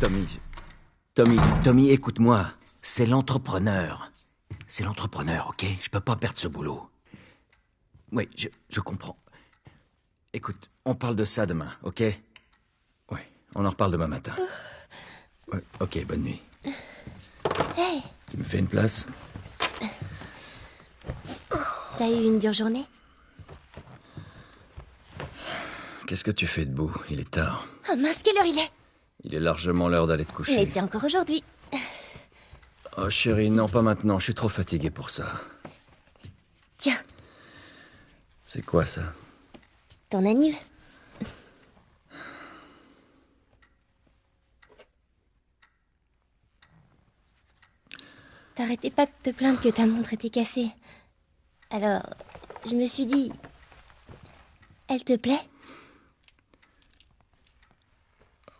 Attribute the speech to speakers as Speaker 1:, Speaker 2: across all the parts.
Speaker 1: Tommy, Tommy, écoute-moi. C'est l'entrepreneur. C'est l'entrepreneur, ok? Je peux pas perdre ce boulot. Oui, je comprends. Écoute, on parle de ça demain, ok? Oui, on en reparle demain matin. Ouais, ok, bonne nuit.
Speaker 2: Hey!
Speaker 1: Tu me fais une place?
Speaker 2: T'as eu une dure journée?
Speaker 1: Qu'est-ce que tu fais debout? Il est tard.
Speaker 2: Oh mince, quelle heure il est?
Speaker 1: Il est largement l'heure d'aller te coucher.
Speaker 2: Mais c'est encore aujourd'hui.
Speaker 1: Oh chérie, non, pas maintenant. Je suis trop fatigué pour ça.
Speaker 2: Tiens,
Speaker 1: C'est quoi ça?
Speaker 2: ton anniv. T'arrêtais pas de te plaindre que ta montre était cassée. Alors, je me suis dit... Elle te plaît?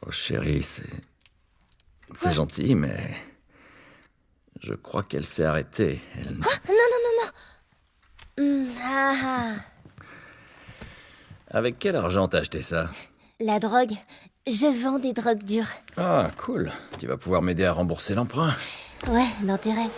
Speaker 1: Oh chérie, c'est gentil, mais... Je crois qu'elle s'est arrêtée. Elle...
Speaker 2: Quoi? Non. Ah ah.
Speaker 1: Avec quel argent t'as acheté ça?
Speaker 2: La drogue. Je vends des drogues dures.
Speaker 1: Ah, cool. Tu vas pouvoir m'aider à rembourser l'emprunt.
Speaker 2: Ouais, dans tes rêves.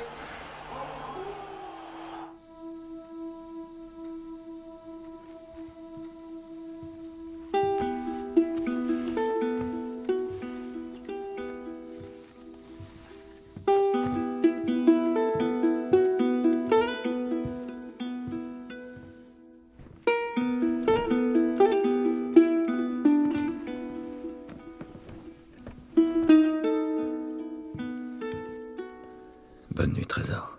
Speaker 1: Bonne nuit, Trésor.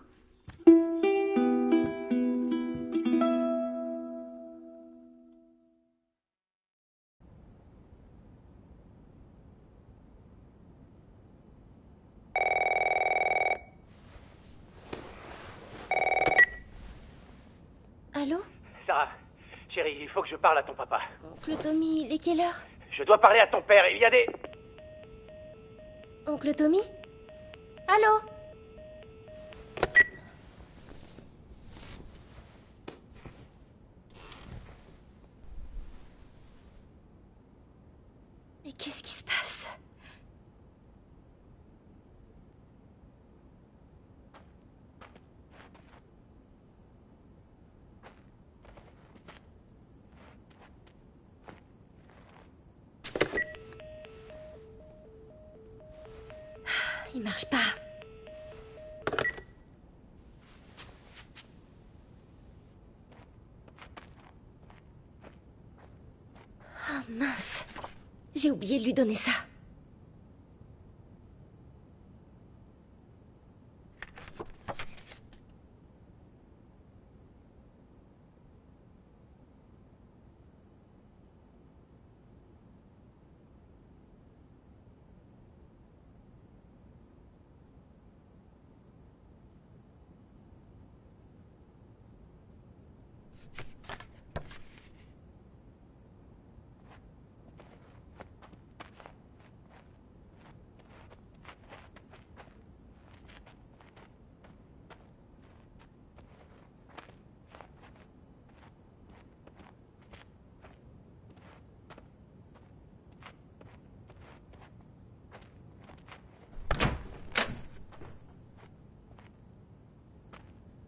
Speaker 2: Allô?
Speaker 3: Sarah, chérie, il faut que je parle à ton papa.
Speaker 2: Oncle Tommy, il est quelle heure?
Speaker 3: Je dois parler à ton père, il y a des...
Speaker 2: Oncle Tommy? Allô? Mais qu'est-ce qui se passe? Il marche pas. Ah mince. J'ai oublié de lui donner ça.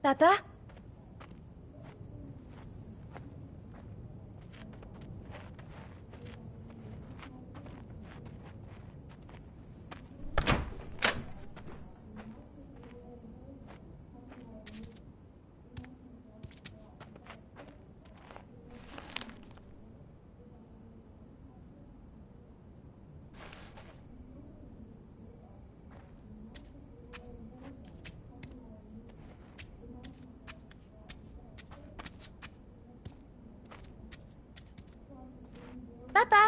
Speaker 2: Papa? Papa?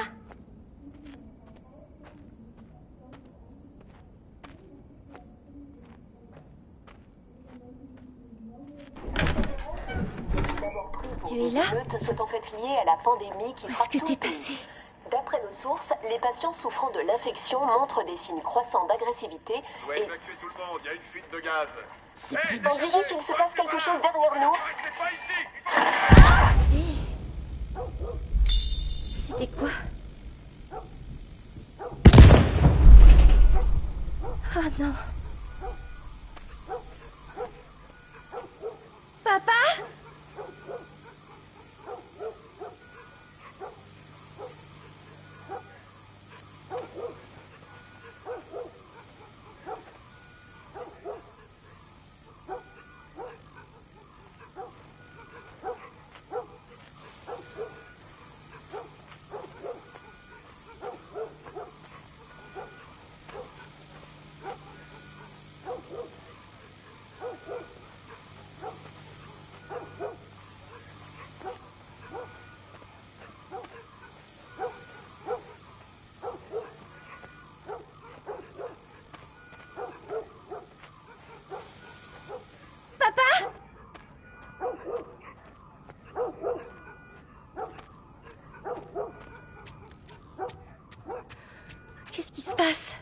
Speaker 2: Tu es là?
Speaker 4: Meute soit en fait liée à la pandémie qui
Speaker 2: Où est-ce
Speaker 4: frappe
Speaker 2: que
Speaker 4: tout
Speaker 2: t'es
Speaker 4: le pays.
Speaker 2: passé?
Speaker 4: D'après nos sources, les patients souffrant de l'infection montrent des signes croissants d'agressivité
Speaker 5: Vous pouvez évacuer tout le monde, il y a une fuite de gaz.
Speaker 2: C'est près
Speaker 4: on
Speaker 2: d'ici.
Speaker 4: dirait qu'il se passe quelque chose derrière nous.
Speaker 2: C'était quoi? Oh non. Papa? Qu'est-ce qui se passe?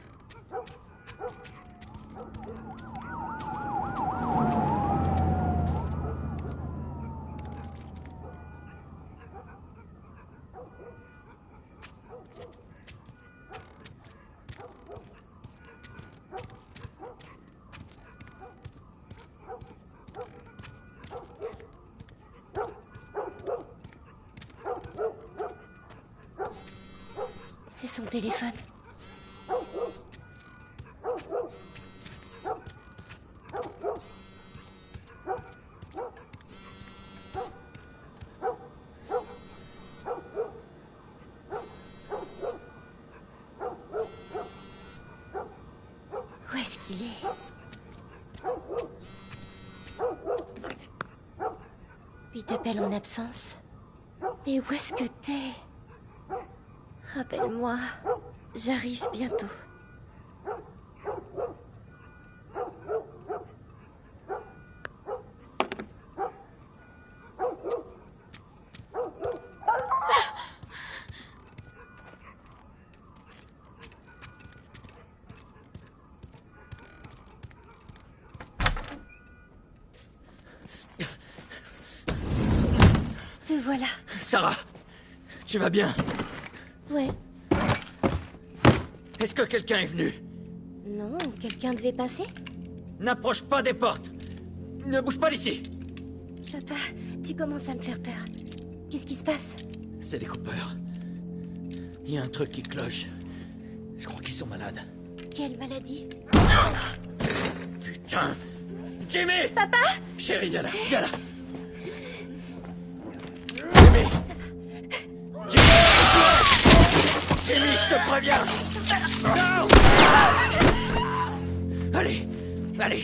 Speaker 2: C'est son téléphone. Où est-ce qu'il est? Il t'appelle en absence. Et où est-ce que t'es? Rappelle-moi, j'arrive bientôt. Te voilà.
Speaker 1: Sarah, tu vas bien?
Speaker 2: Ouais.
Speaker 1: Est-ce que quelqu'un est venu?
Speaker 2: Non, quelqu'un devait passer?
Speaker 1: N'approche pas des portes. Ne bouge pas d'ici.
Speaker 2: Papa, tu commences à me faire peur. Qu'est-ce qui se passe?
Speaker 1: C'est les coupeurs. Il y a un truc qui cloche. Je crois qu'ils sont malades.
Speaker 2: Quelle maladie?
Speaker 1: Putain! Jimmy!
Speaker 2: Papa!
Speaker 1: Chérie, viens là, viens là. Jimmy! Jimmy! Jimmy, je te préviens! Non! Allez, allez.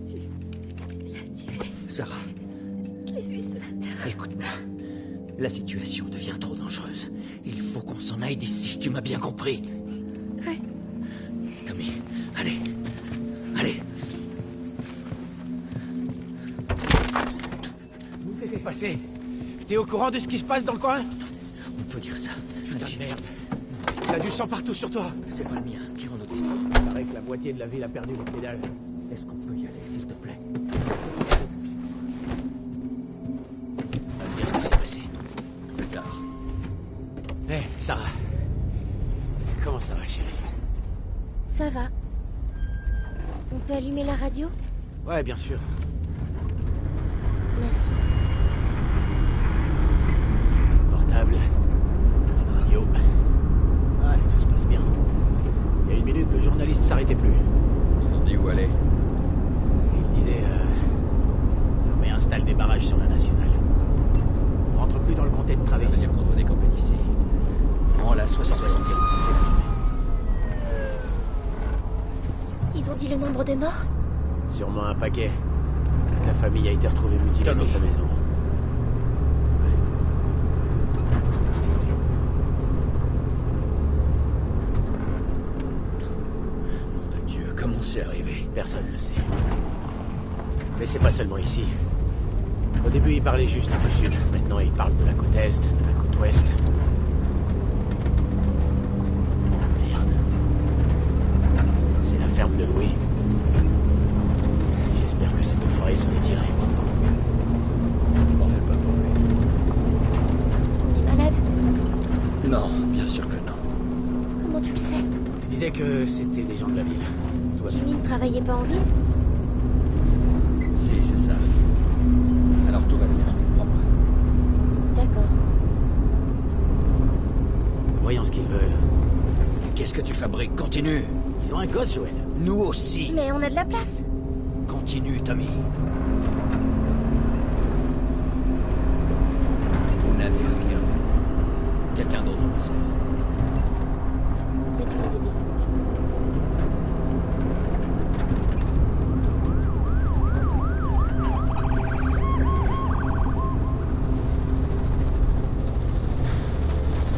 Speaker 2: Tu l'as tué.
Speaker 1: Sarah,
Speaker 2: Je l'ai vu ce matin.
Speaker 1: écoute-moi. La situation devient trop dangereuse. Il faut qu'on s'en aille d'ici, tu m'as bien compris.
Speaker 2: Ouais.
Speaker 1: Tommy, allez. Allez.
Speaker 6: Vous faites passer. T'es au courant de ce qui se passe dans le coin?
Speaker 1: On peut dire ça.
Speaker 6: Putain de merde. T'as du sang partout sur toi.
Speaker 1: C'est pas le mien. Tirons nos destins.
Speaker 6: Il paraît que la moitié de la ville a perdu les pédales.
Speaker 1: Est-ce qu'on peut y aller, s'il te plaît?
Speaker 6: Va me dire ce qui s'est passé.
Speaker 1: Plus tard.
Speaker 6: Hé, Sarah. Comment ça va, chérie?
Speaker 2: Ça va. On peut allumer la radio?
Speaker 6: Ouais, bien sûr.
Speaker 2: Merci.
Speaker 6: Portable. Pas de radio. Ouais, tout se passe bien. Il y a une minute, le journaliste s'arrêtait plus.
Speaker 7: Ils ont dit où aller.
Speaker 6: Il disait, l'armée installe des barrages sur la nationale. On rentre plus dans le comté de
Speaker 7: Ça veut
Speaker 6: Traverse.
Speaker 7: dire qu'on doit décamper d'ici.
Speaker 1: Prends la 71.
Speaker 2: Ils ont dit le nombre de morts?
Speaker 6: Sûrement un paquet. La famille a été retrouvée mutilée dans sa maison.
Speaker 1: Mon Dieu, comment c'est arrivé?
Speaker 6: Personne ne le sait. Mais c'est pas seulement ici. Au début, il parlait juste du sud. Maintenant, il parle de la côte est, de la côte ouest. Merde. C'est la ferme de Louis. J'espère que cette forêt s'en est tirée.
Speaker 7: M'en fais pas pour lui.
Speaker 2: On est malade?
Speaker 1: Non, bien sûr que non.
Speaker 2: Comment Comment tu le sais?
Speaker 6: Il disait que c'était des gens de la ville. Tout va bien.
Speaker 2: Jimmy ne travaillait pas en ville?
Speaker 7: Si, c'est ça. Alors tout va bien, crois-moi.
Speaker 2: D'accord.
Speaker 6: Voyons ce qu'ils veulent.
Speaker 1: Qu'est-ce que tu fabriques? Continue.
Speaker 6: Ils ont un gosse, Joël.
Speaker 1: Nous aussi.
Speaker 2: Mais on a de la place.
Speaker 1: Continue, Tommy.
Speaker 7: Vous n'avez rien vu. Quelqu'un d'autre va passer.
Speaker 2: Peux-tu les aider?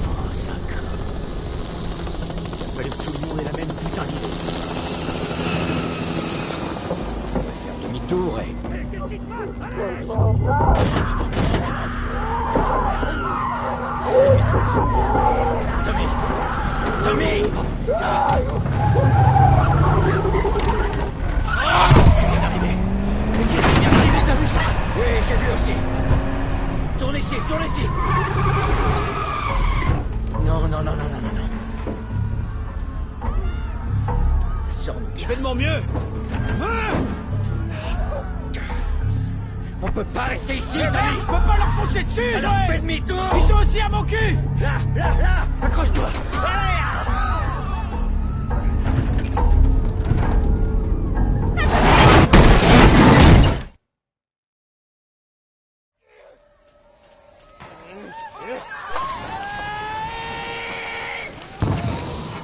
Speaker 6: Oh, ça craint. Il a fallu que tout le monde ait la même putain d'idée.
Speaker 1: On va faire demi-tour et... Tommy! Tommy! Ah, il vient d'arriver. Mais qu'est-ce qui vient d'arriver? T'as vu ça? Oui, j'ai vu aussi. Tourne ici, tourne ici. Non, non, non, non, non, non, non. Sors-nous.
Speaker 6: Je fais de mon mieux.
Speaker 1: On peut pas rester ici,
Speaker 6: Mais
Speaker 1: Tommy!
Speaker 6: je peux pas leur foncer dessus,
Speaker 1: Alors
Speaker 6: Joël.
Speaker 1: fais demi-tour!
Speaker 6: Ils sont aussi à mon cul.
Speaker 1: Là, là, là! Accroche-toi! Allez!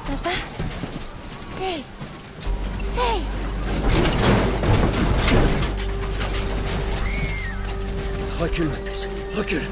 Speaker 2: Papa? Hey! Hey!
Speaker 1: Recule, ma puce. Recule.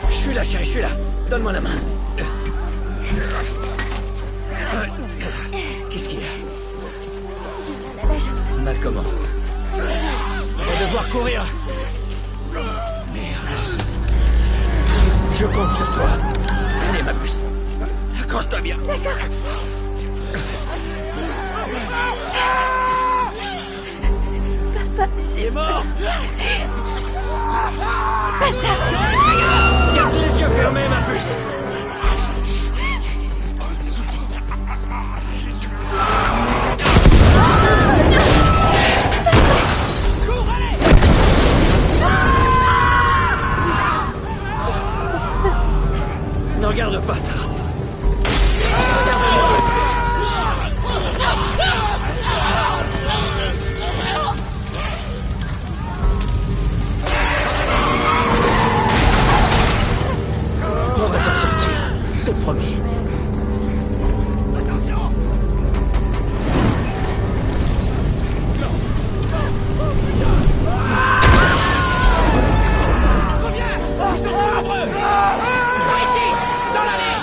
Speaker 1: Je suis là, chérie, je suis là. Donne-moi la main. Qu'est-ce qu'il y a?
Speaker 2: J'ai mal à la jambe.
Speaker 1: Mal comment?
Speaker 6: On va devoir courir.
Speaker 1: Merde. Je compte sur toi. Allez, ma puce. Accroche-toi bien.
Speaker 6: Il est mort.
Speaker 1: Garde les yeux fermés, ma puce. Ne regarde pas ça. Regarde-moi, ma puce. On va s'en sortir, c'est promis.
Speaker 6: Ils sont trop nombreux. Par ici, dans l'allée.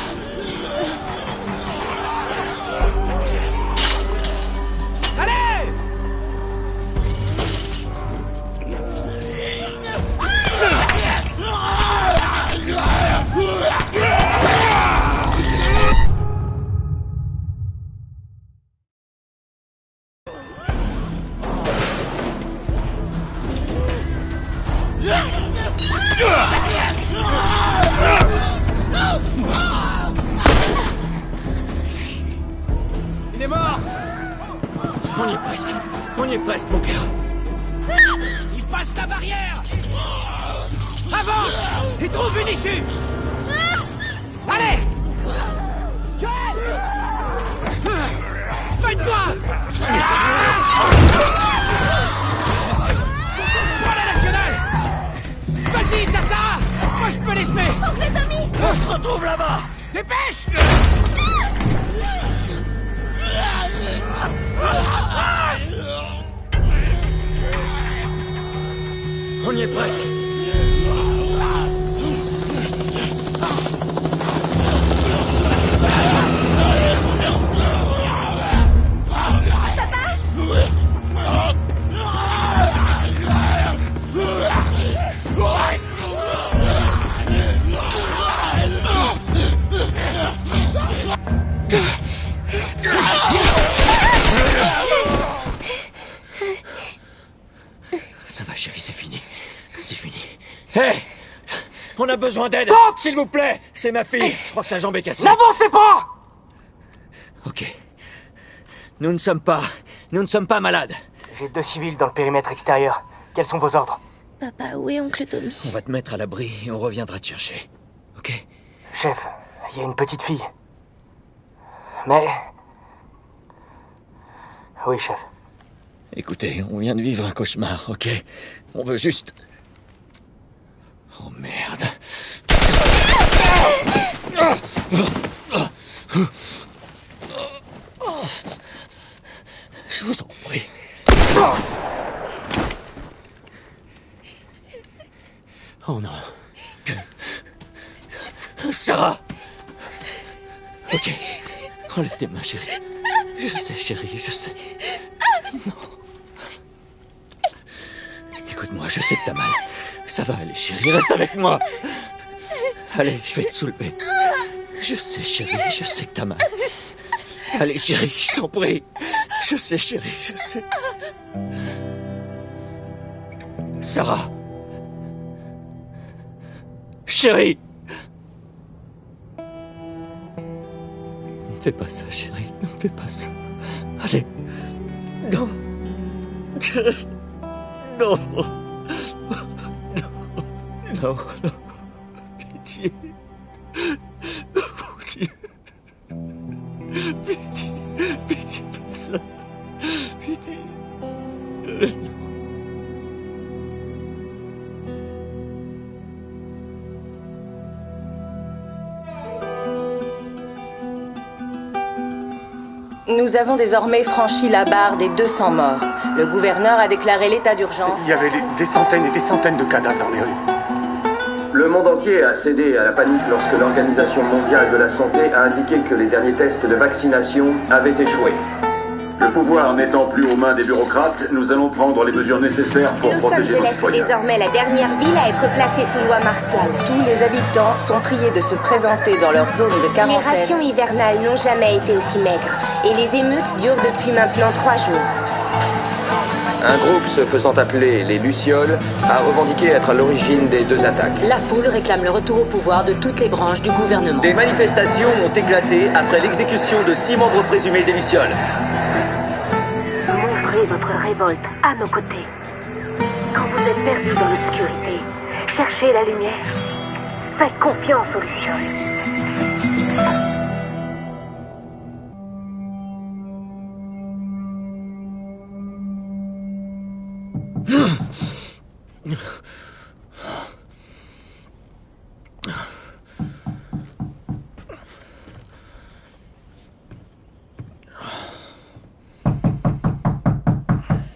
Speaker 6: Allez! Il est mort.
Speaker 1: On y est presque. On y est presque, mon cœur.
Speaker 6: Il passe la barrière. Avance et trouve une issue. Allez! Joël! Mène-toi! Prends la nationale! Vas-y, t'as ça! Moi, je peux les semer!
Speaker 2: Oncle Tommy!
Speaker 1: On se retrouve là-bas.
Speaker 6: Dépêche!
Speaker 1: On y est presque. besoin d'aide.
Speaker 3: Stop!
Speaker 1: S'il vous plaît, c'est ma fille. Je crois que sa jambe est cassée.
Speaker 3: N'avancez pas!
Speaker 1: Ok. Nous ne sommes pas malades.
Speaker 3: J'ai 2 civils dans le périmètre extérieur. Quels sont vos ordres?
Speaker 2: Papa, où est oncle Tommy?
Speaker 1: On va te mettre à l'abri et on reviendra te chercher. Ok?
Speaker 3: Chef, il y a une petite fille. Mais... Oui, chef.
Speaker 1: Écoutez, on vient de vivre un cauchemar, ok? On veut juste... Oh merde. Je vous en prie. Oh non. Sarah! Ok. Enlève tes mains, chérie. Je sais, chérie, je sais. Non. Écoute-moi, je sais que t'as mal. Ça va aller, chérie, reste avec moi. Allez, je vais te soulever. Je sais, chérie, je sais que t'as mal. Allez, chérie, je t'en prie. Je sais, chérie, je sais. Sarah. Chérie. Ne fais pas ça, chérie, ne fais pas ça. Allez. Non. Non. Non, non. Pitié. Mon Dieu. Pitié. Pitié, pas ça. Pitié. Non.
Speaker 4: Nous avons désormais franchi la barre des 200 morts. Le gouverneur a déclaré l'état d'urgence.
Speaker 5: Il y avait des centaines et des centaines de cadavres dans les rues.
Speaker 8: Le monde entier a cédé à la panique lorsque l'Organisation mondiale de la santé a indiqué que les derniers tests de vaccination avaient échoué.
Speaker 5: Le pouvoir n'étant plus aux mains des bureaucrates, nous allons prendre les mesures nécessaires pour
Speaker 2: Los
Speaker 5: protéger nos
Speaker 2: Angeles est
Speaker 5: citoyens.
Speaker 2: désormais la dernière ville à être placée sous loi martiale.
Speaker 4: Tous les habitants sont priés de se présenter dans leur zone de
Speaker 2: Les
Speaker 4: quarantaine.
Speaker 2: rations hivernales n'ont jamais été aussi maigres. Et les émeutes durent depuis maintenant 3 jours.
Speaker 8: Un groupe se faisant appeler les Lucioles a revendiqué être à l'origine des 2 attaques.
Speaker 4: La foule réclame le retour au pouvoir de toutes les branches du gouvernement.
Speaker 9: Des manifestations ont éclaté après l'exécution de 6 membres présumés des Lucioles.
Speaker 10: Montrez votre révolte à nos côtés. Quand vous êtes perdu dans l'obscurité, cherchez la lumière. Faites confiance aux Lucioles.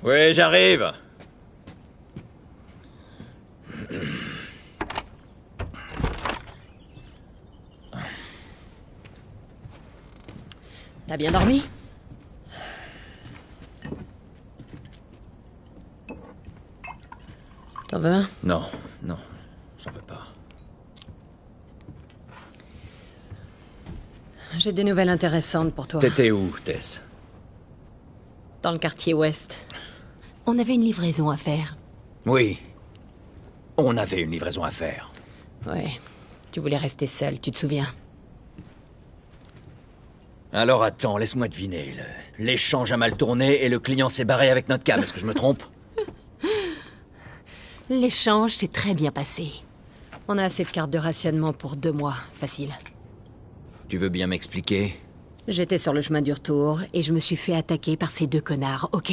Speaker 1: Oui, j'arrive.
Speaker 11: T'as bien dormi? T'en veux un?
Speaker 1: Non, non, j'en veux pas.
Speaker 11: J'ai des nouvelles intéressantes pour toi.
Speaker 1: T'étais où, Tess?
Speaker 11: Dans le quartier ouest. On avait une livraison à faire.
Speaker 1: Oui. On avait une livraison à faire.
Speaker 11: Ouais. Tu voulais rester seul, tu te souviens?
Speaker 1: Alors attends, laisse-moi deviner. L'échange a mal tourné et le client s'est barré avec notre cam. Est-ce que je me trompe?
Speaker 11: L'échange s'est très bien passé. On a assez de cartes de rationnement pour 2 mois, facile.
Speaker 1: Tu veux bien m'expliquer?
Speaker 11: J'étais sur le chemin du retour et je me suis fait attaquer par ces 2 connards, ok?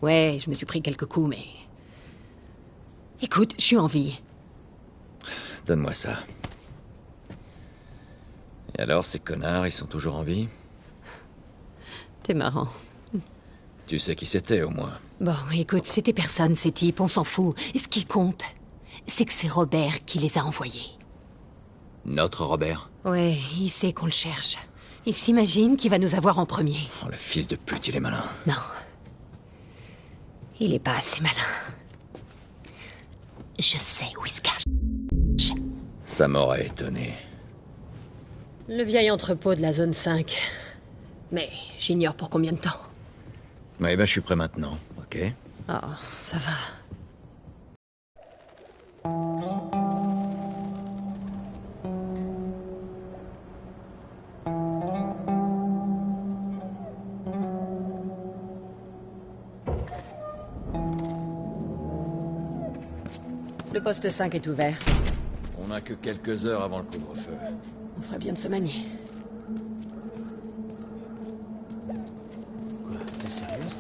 Speaker 11: Ouais, je me suis pris quelques coups, mais... Écoute, je suis en vie.
Speaker 1: Donne-moi ça. Et alors, ces connards, ils sont toujours en vie?
Speaker 11: T'es marrant.
Speaker 1: Tu sais qui c'était, au moins.
Speaker 11: Bon, écoute, c'était personne, ces types, on s'en fout. Et ce qui compte, c'est que c'est Robert qui les a envoyés.
Speaker 1: Notre Robert?
Speaker 11: Ouais, il sait qu'on le cherche. Il s'imagine qu'il va nous avoir en premier.
Speaker 1: Oh, le fils de pute, il est malin.
Speaker 11: Non. Il est pas assez malin. Je sais où il se cache.
Speaker 1: Ça m'aurait étonné.
Speaker 11: Le vieil entrepôt de la zone 5. Mais j'ignore pour combien de temps.
Speaker 1: Ouais, ben je suis prêt maintenant, ok?
Speaker 11: Oh, ça va. Le poste 5 est ouvert.
Speaker 7: On n'a que quelques heures avant le couvre-feu.
Speaker 11: On ferait bien de se manier.
Speaker 6: Quoi, t'es sérieuse?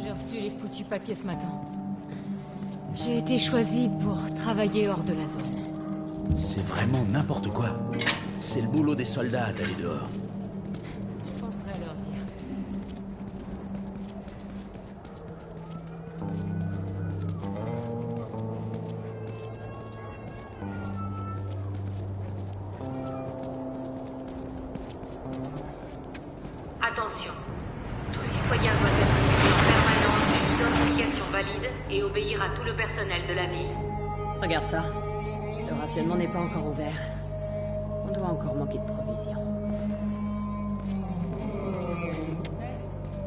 Speaker 11: J'ai reçu les foutus papiers ce matin. J'ai été choisie pour travailler hors de la zone.
Speaker 6: C'est vraiment n'importe quoi. C'est le boulot des soldats d'aller dehors.
Speaker 11: Je penserai à leur dire.
Speaker 10: Attention. Tout citoyen doit être suivi en permanence d'une identification valide et obéir à tout le personnel de la ville.
Speaker 11: Regarde ça. Le rationnement n'est pas encore ouvert. On doit encore manquer de provisions.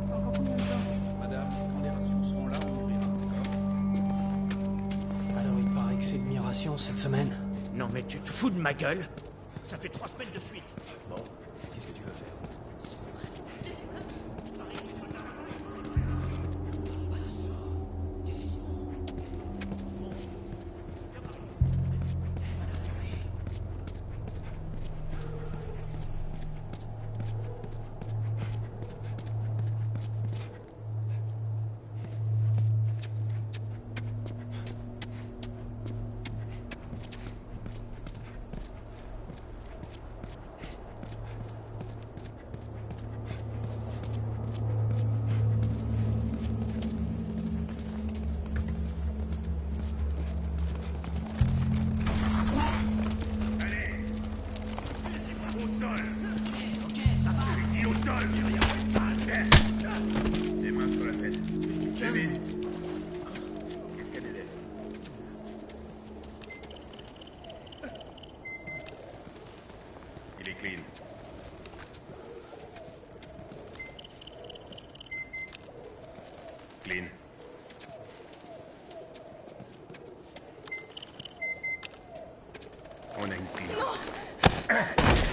Speaker 12: Encore combien de temps?
Speaker 13: Madame, quand les rations seront là, on ouvrira, d'accord?
Speaker 6: Alors il paraît que c'est demi-ration cette semaine. Non mais tu te fous de ma gueule? Ça fait 3 semaines de suite.
Speaker 13: Bon, qu'est-ce que tu veux faire?
Speaker 5: Les mains sur la tête. Kevin. Qu'est-ce qu'elle est? Il est clean. Clean. On a une clean.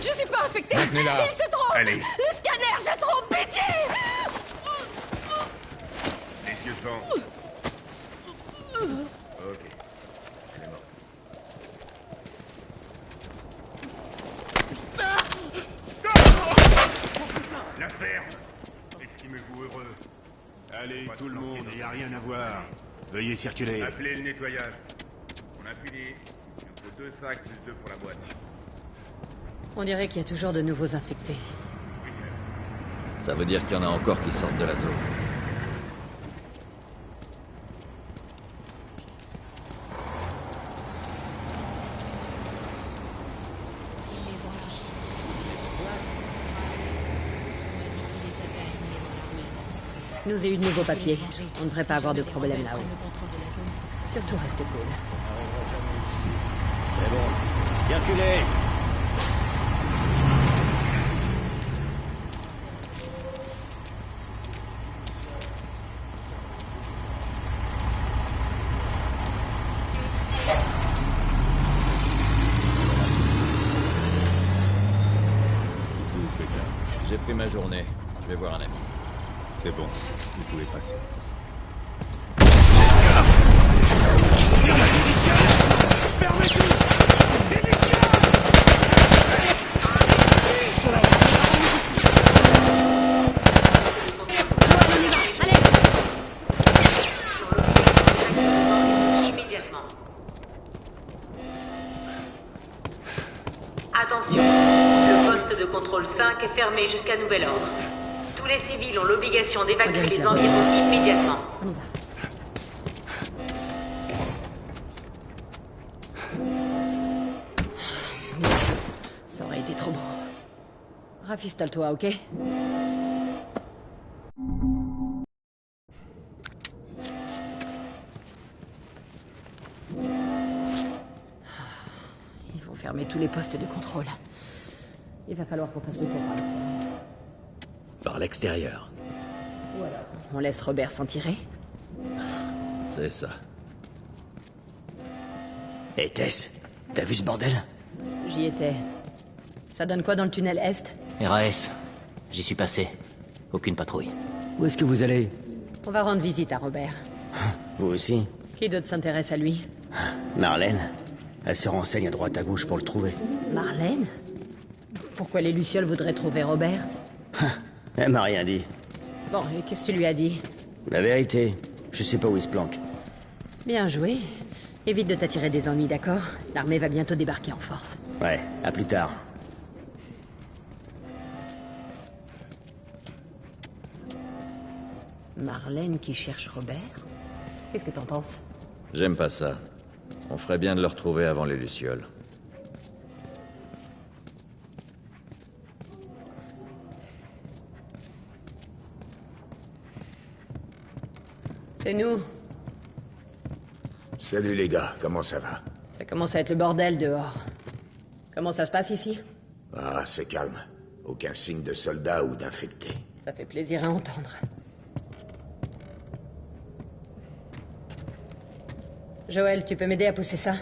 Speaker 11: Je suis pas infectée.
Speaker 5: Maintenez-la.
Speaker 11: Il se trompe.
Speaker 5: Allez.
Speaker 11: Le scanner se trompe, pitié.
Speaker 5: Les yeux devant. Ok. Elle est morte. La ferme. Estimez-vous heureux.
Speaker 13: Allez, tout le monde, il n'y a rien à voir. Veuillez circuler.
Speaker 5: Appelez le nettoyage. On a fini. Il nous faut 2 sacs plus 2 pour la boîte.
Speaker 11: On dirait qu'il y a toujours de nouveaux infectés.
Speaker 7: Ça veut dire qu'il y en a encore qui sortent de la zone.
Speaker 11: Je nous ai eu de nouveaux papiers. On ne devrait pas avoir de problème là-haut. Surtout reste cool.
Speaker 6: C'est bon. Circulez.
Speaker 7: J'ai pris ma journée. Je vais voir un ami.
Speaker 13: C'est bon, vous pouvez passer.
Speaker 6: Fermez tout.
Speaker 10: Immédiatement. Attention, le poste de contrôle 5 est fermé jusqu'à nouvel ordre. Tous les civils ont l'obligation d'évacuer les environs immédiatement.
Speaker 11: Ça aurait été trop beau. Rafistole-toi, ok? Ils vont fermer tous les postes de contrôle. Il va falloir qu'on fasse le tour par l'extérieur.
Speaker 6: Par l'extérieur.
Speaker 11: Ou alors, on laisse Robert s'en tirer?
Speaker 7: C'est ça.
Speaker 6: Hé Tess, t'as vu ce bordel?
Speaker 11: J'y étais. Ça donne quoi dans le tunnel Est?
Speaker 14: RAS. J'y suis passé. Aucune patrouille.
Speaker 6: Où est-ce que vous allez?
Speaker 11: On va rendre visite à Robert.
Speaker 6: Vous aussi?
Speaker 11: Qui d'autre s'intéresse à lui?
Speaker 6: Marlène, elle se renseigne à droite à gauche pour le trouver.
Speaker 11: Marlène? Pourquoi les Lucioles voudraient trouver Robert?
Speaker 6: Elle m'a rien dit.
Speaker 11: Bon, et qu'est-ce que tu lui as dit?
Speaker 6: La vérité, je sais pas où il se planque.
Speaker 11: Bien joué. Évite de t'attirer des ennuis, d'accord? L'armée va bientôt débarquer en force.
Speaker 6: Ouais, à plus tard.
Speaker 11: Marlène qui cherche Robert? Qu'est-ce que t'en penses?
Speaker 12: J'aime pas ça. On ferait bien de le retrouver avant les Lucioles.
Speaker 11: C'est nous.
Speaker 13: Salut les gars, comment ça va?
Speaker 11: Ça commence à être le bordel dehors. Comment ça se passe ici?
Speaker 13: Ah, c'est calme. Aucun signe de soldats ou d'infectés.
Speaker 11: Ça fait plaisir à entendre. Joël, tu peux m'aider à pousser ça?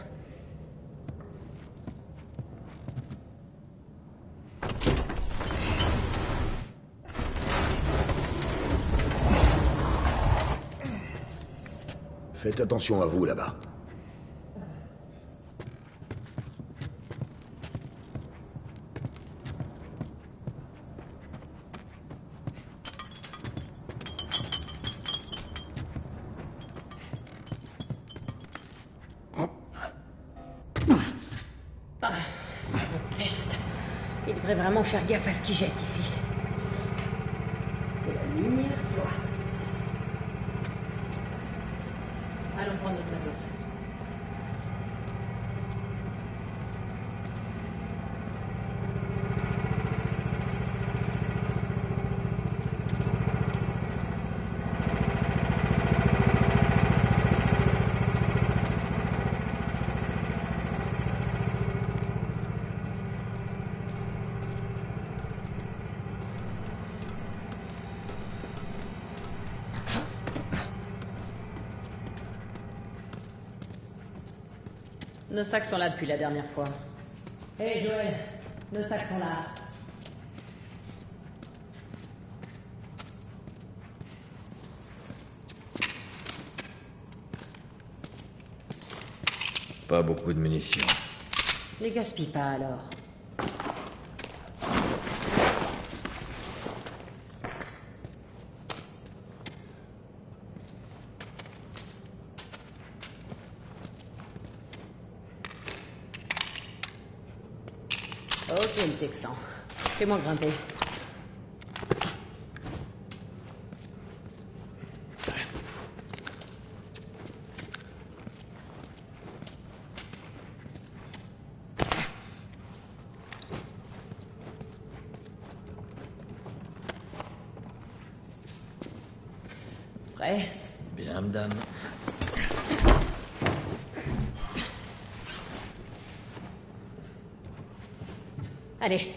Speaker 13: Faites attention à vous là-bas.
Speaker 11: Ah, peste. Il devrait vraiment faire gaffe à ce qu'il jette ici. Que la lumière soit. Allons prendre notre matos. Nos sacs sont là depuis la dernière fois. Hé hey Joël, nos sacs sont là.
Speaker 12: Pas beaucoup de munitions.
Speaker 11: Les gaspille pas alors. Ok, le Texan. Fais-moi grimper. Prêt?
Speaker 12: Bien, madame.
Speaker 11: Allez.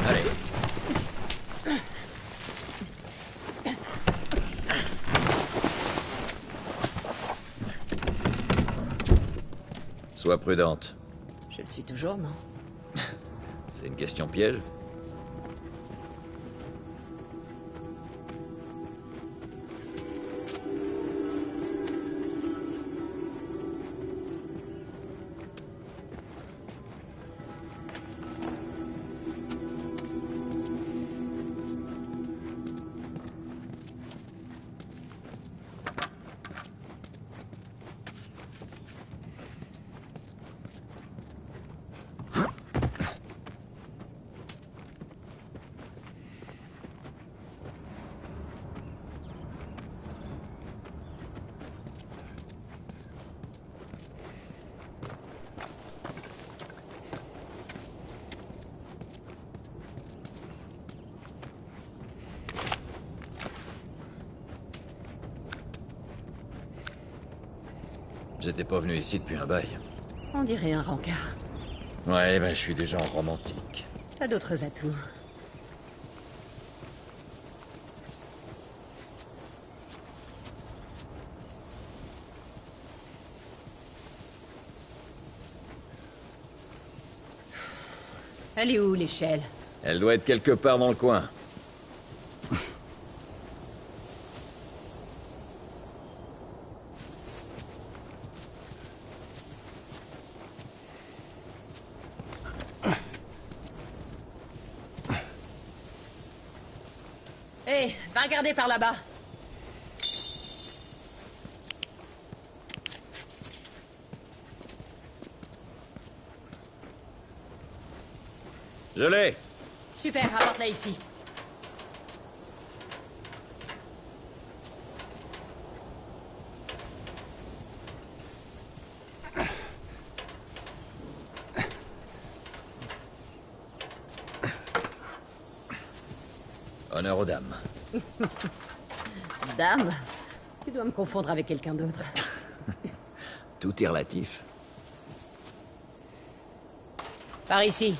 Speaker 12: Allez. Sois prudente.
Speaker 11: Je le suis toujours, non?
Speaker 12: C'est une question piège? J'étais pas venu ici depuis un bail.
Speaker 11: On dirait un rencard.
Speaker 12: Ouais, ben je suis des gens romantiques.
Speaker 11: T'as d'autres atouts. Elle est où, l'échelle?
Speaker 12: Elle doit être quelque part dans le coin.
Speaker 11: Hé, va regarder par là-bas.
Speaker 12: Je l'ai.
Speaker 11: Super, apporte-la ici.
Speaker 12: Honneur aux dames.
Speaker 11: Dame? Tu dois me confondre avec quelqu'un d'autre.
Speaker 12: Tout est relatif.
Speaker 11: Par ici.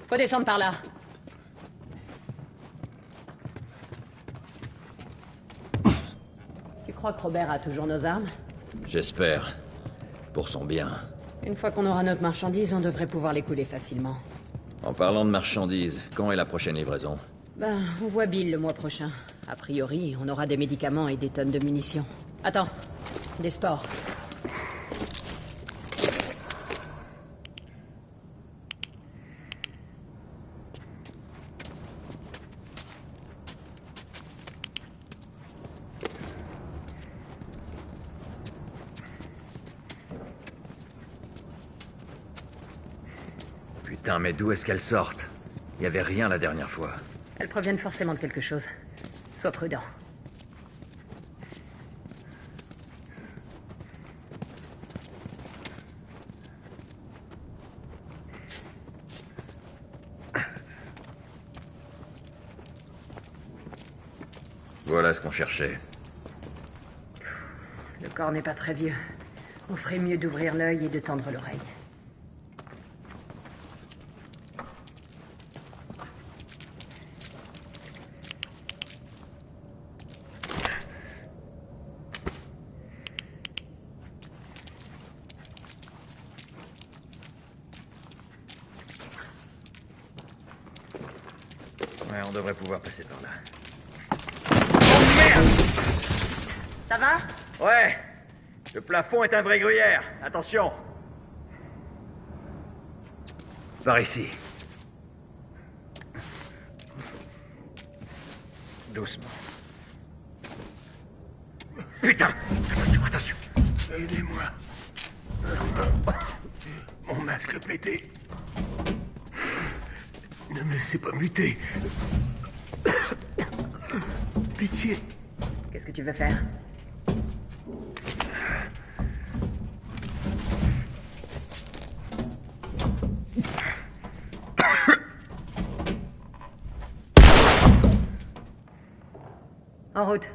Speaker 11: Faut descendre par là. Tu crois que Robert a toujours nos armes?
Speaker 12: J'espère. Pour son bien.
Speaker 11: Une fois qu'on aura notre marchandise, on devrait pouvoir les couler facilement.
Speaker 12: En parlant de marchandises, quand est la prochaine livraison?
Speaker 11: Ben, on voit Bill le mois prochain. A priori, on aura des médicaments et des tonnes de munitions. Attends, des sports.
Speaker 8: Putain, mais d'où est-ce qu'elles sortent? Il y avait rien la dernière fois.
Speaker 11: Elles proviennent forcément de quelque chose. Sois prudent.
Speaker 8: Voilà ce qu'on cherchait.
Speaker 11: Le corps n'est pas très vieux. On ferait mieux d'ouvrir l'œil et de tendre l'oreille.
Speaker 8: Ouais, on devrait pouvoir passer par là.
Speaker 11: Ça va?
Speaker 8: Ouais! Le plafond est un vrai gruyère. Attention! Par ici. Doucement. Putain! Attention, attention!
Speaker 13: Aidez-moi. Mon masque pété. Ne me laissez pas muter. Pitié.
Speaker 11: Qu'est-ce que tu veux faire? En route.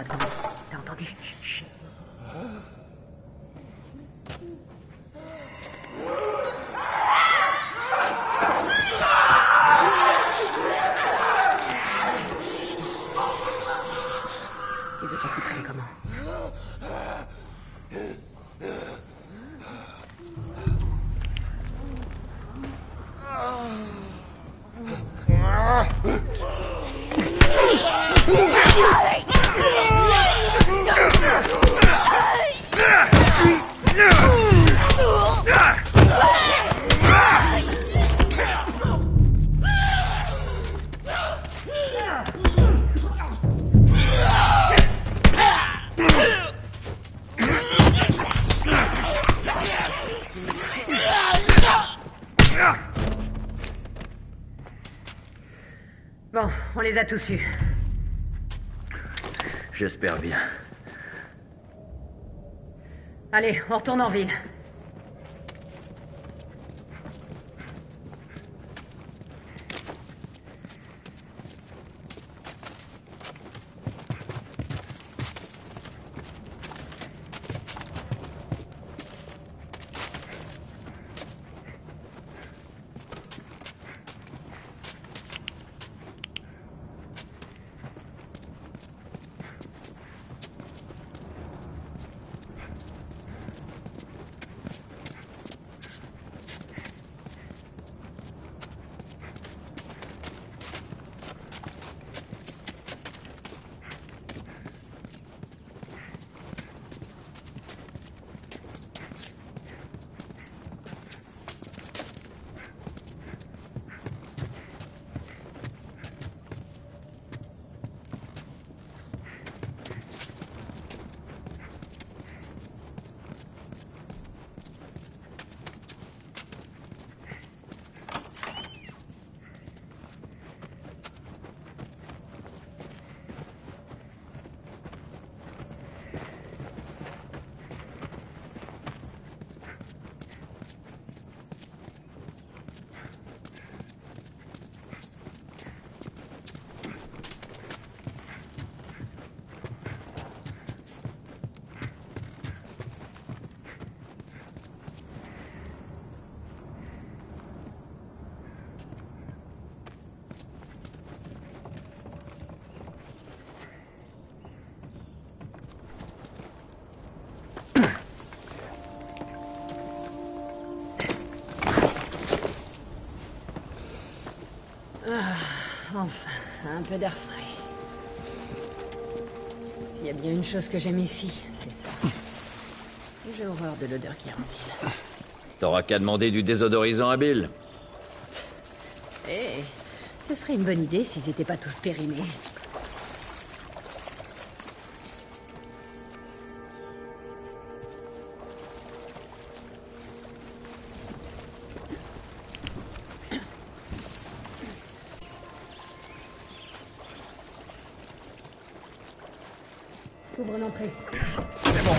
Speaker 10: voix de lui. T'as entendu? Chut, chut. Tu veux pas qu'il prenne comment? Bon, on les a tous eus.
Speaker 8: J'espère bien.
Speaker 10: Allez, on retourne en ville. Enfin, un peu d'air frais. S'il y a bien une chose que j'aime ici, c'est ça. J'ai horreur de l'odeur qui est en ville.
Speaker 12: T'auras qu'à demander du désodorisant à Bill.
Speaker 10: Eh, ce serait une bonne idée s'ils étaient pas tous périmés. Ouvre l'entrée.
Speaker 13: C'est bon.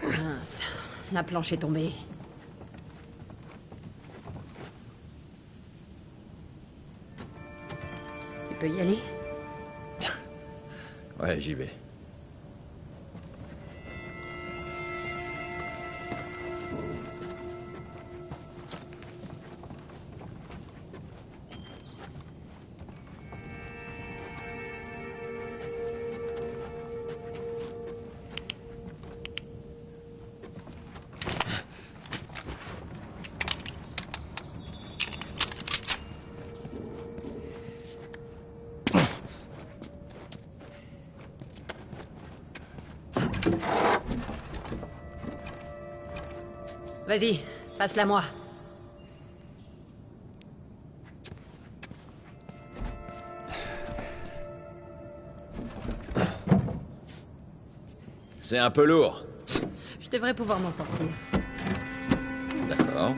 Speaker 10: Mince, la planche est tombée. Tu peux y aller?
Speaker 12: Ouais, j'y vais.
Speaker 10: Vas-y, passe-la moi.
Speaker 12: C'est un peu lourd.
Speaker 10: Je devrais pouvoir m'en sortir.
Speaker 12: D'accord.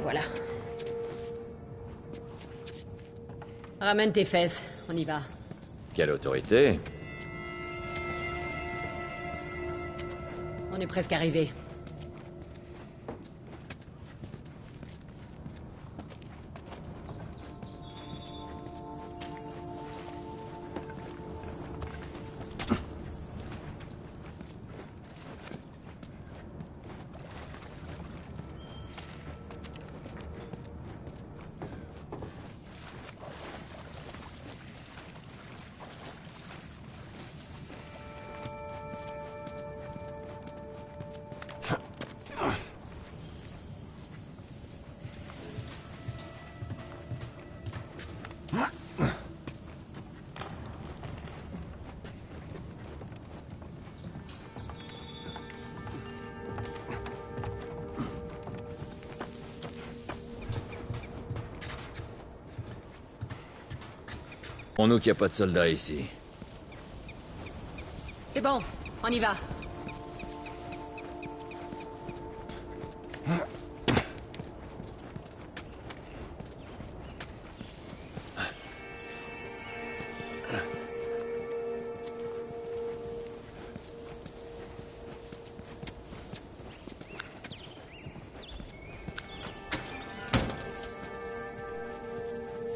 Speaker 11: voilà. Ramène tes fesses, on y va.
Speaker 12: Quelle autorité?
Speaker 11: On est presque arrivé.
Speaker 12: On nous qu'il n'y a pas de soldats ici.
Speaker 11: C'est bon, on y va.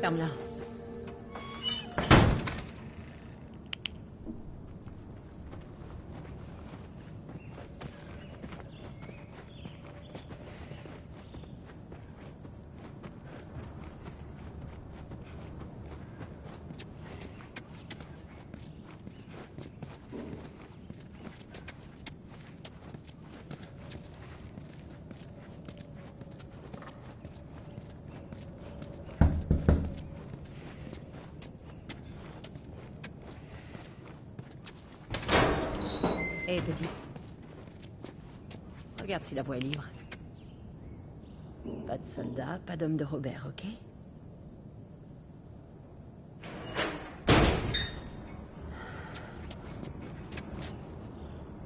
Speaker 11: Ferme-la. Hé, petit. Regarde si la voie est libre. Pas de soldats, pas d'homme de Robert, ok?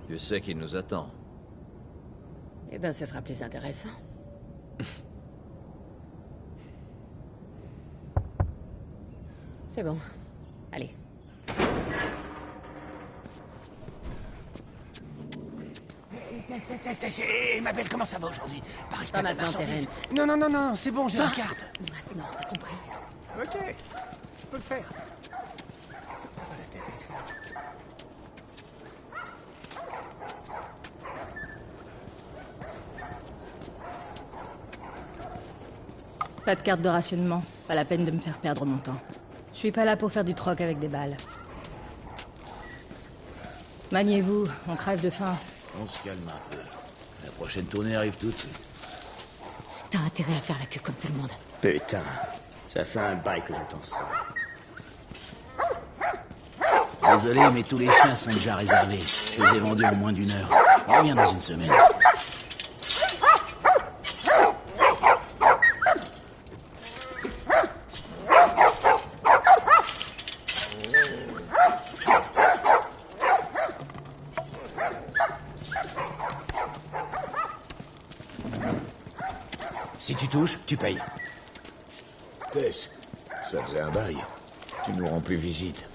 Speaker 12: Tu sais qu'il nous attend.
Speaker 11: Eh ben, ce sera plus intéressant. C'est bon. Allez.
Speaker 6: Et ma belle, comment ça va aujourd'hui? Pareil,
Speaker 11: Pas maintenant, Terence.
Speaker 6: Non, non, non, non, c'est bon, j'ai la carte.
Speaker 11: Maintenant, t'as compris.
Speaker 6: Ok, je peux le faire.
Speaker 15: Pas de carte de rationnement. Pas la peine de me faire perdre mon temps. Je suis pas là pour faire du troc avec des balles. Maniez-vous, on crève de faim.
Speaker 13: On se calme un peu. La prochaine tournée arrive tout de suite.
Speaker 11: T'as intérêt à faire la queue comme tout le monde.
Speaker 16: Putain, ça fait un bail que j'entends ça.
Speaker 7: Désolé, mais tous les chiens sont déjà réservés. Je les ai vendus en moins d'1 heure. On revient dans une semaine.
Speaker 13: Si tu touches, tu payes. Tess, ça faisait un bail. Tu nous rends plus visite.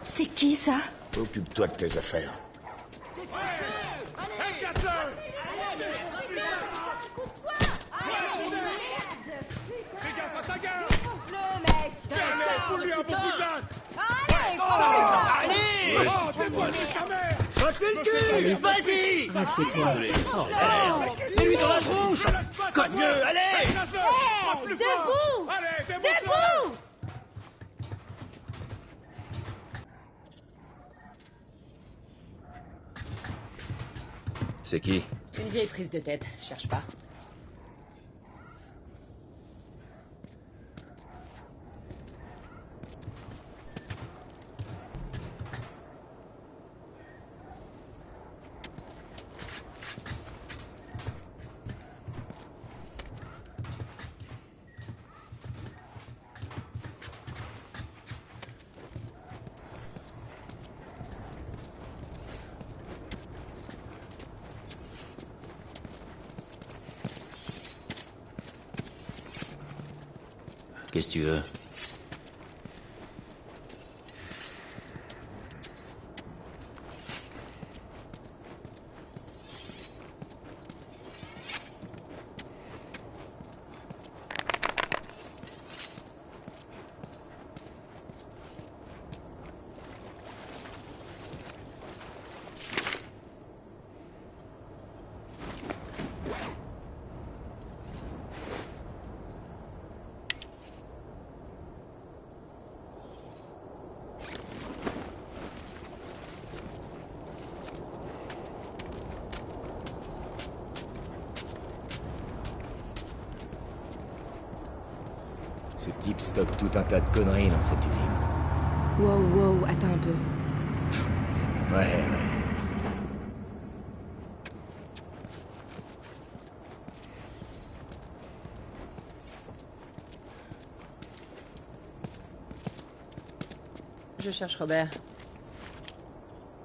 Speaker 15: C'est qui ça?
Speaker 13: Occupe-toi de tes affaires.
Speaker 6: Allez, vas-y!
Speaker 15: Rassieds-toi.
Speaker 6: C'est lui dans la tronche! Cogne-le, allez!
Speaker 10: Debout! Debout!
Speaker 12: C'est qui?
Speaker 11: Une vieille prise de tête, cherche pas.
Speaker 14: Qu'est-ce que tu veux?
Speaker 16: Ce type stocke tout un tas de conneries dans cette usine.
Speaker 15: Wow, attends un peu.
Speaker 16: Ouais.
Speaker 15: Je cherche Robert.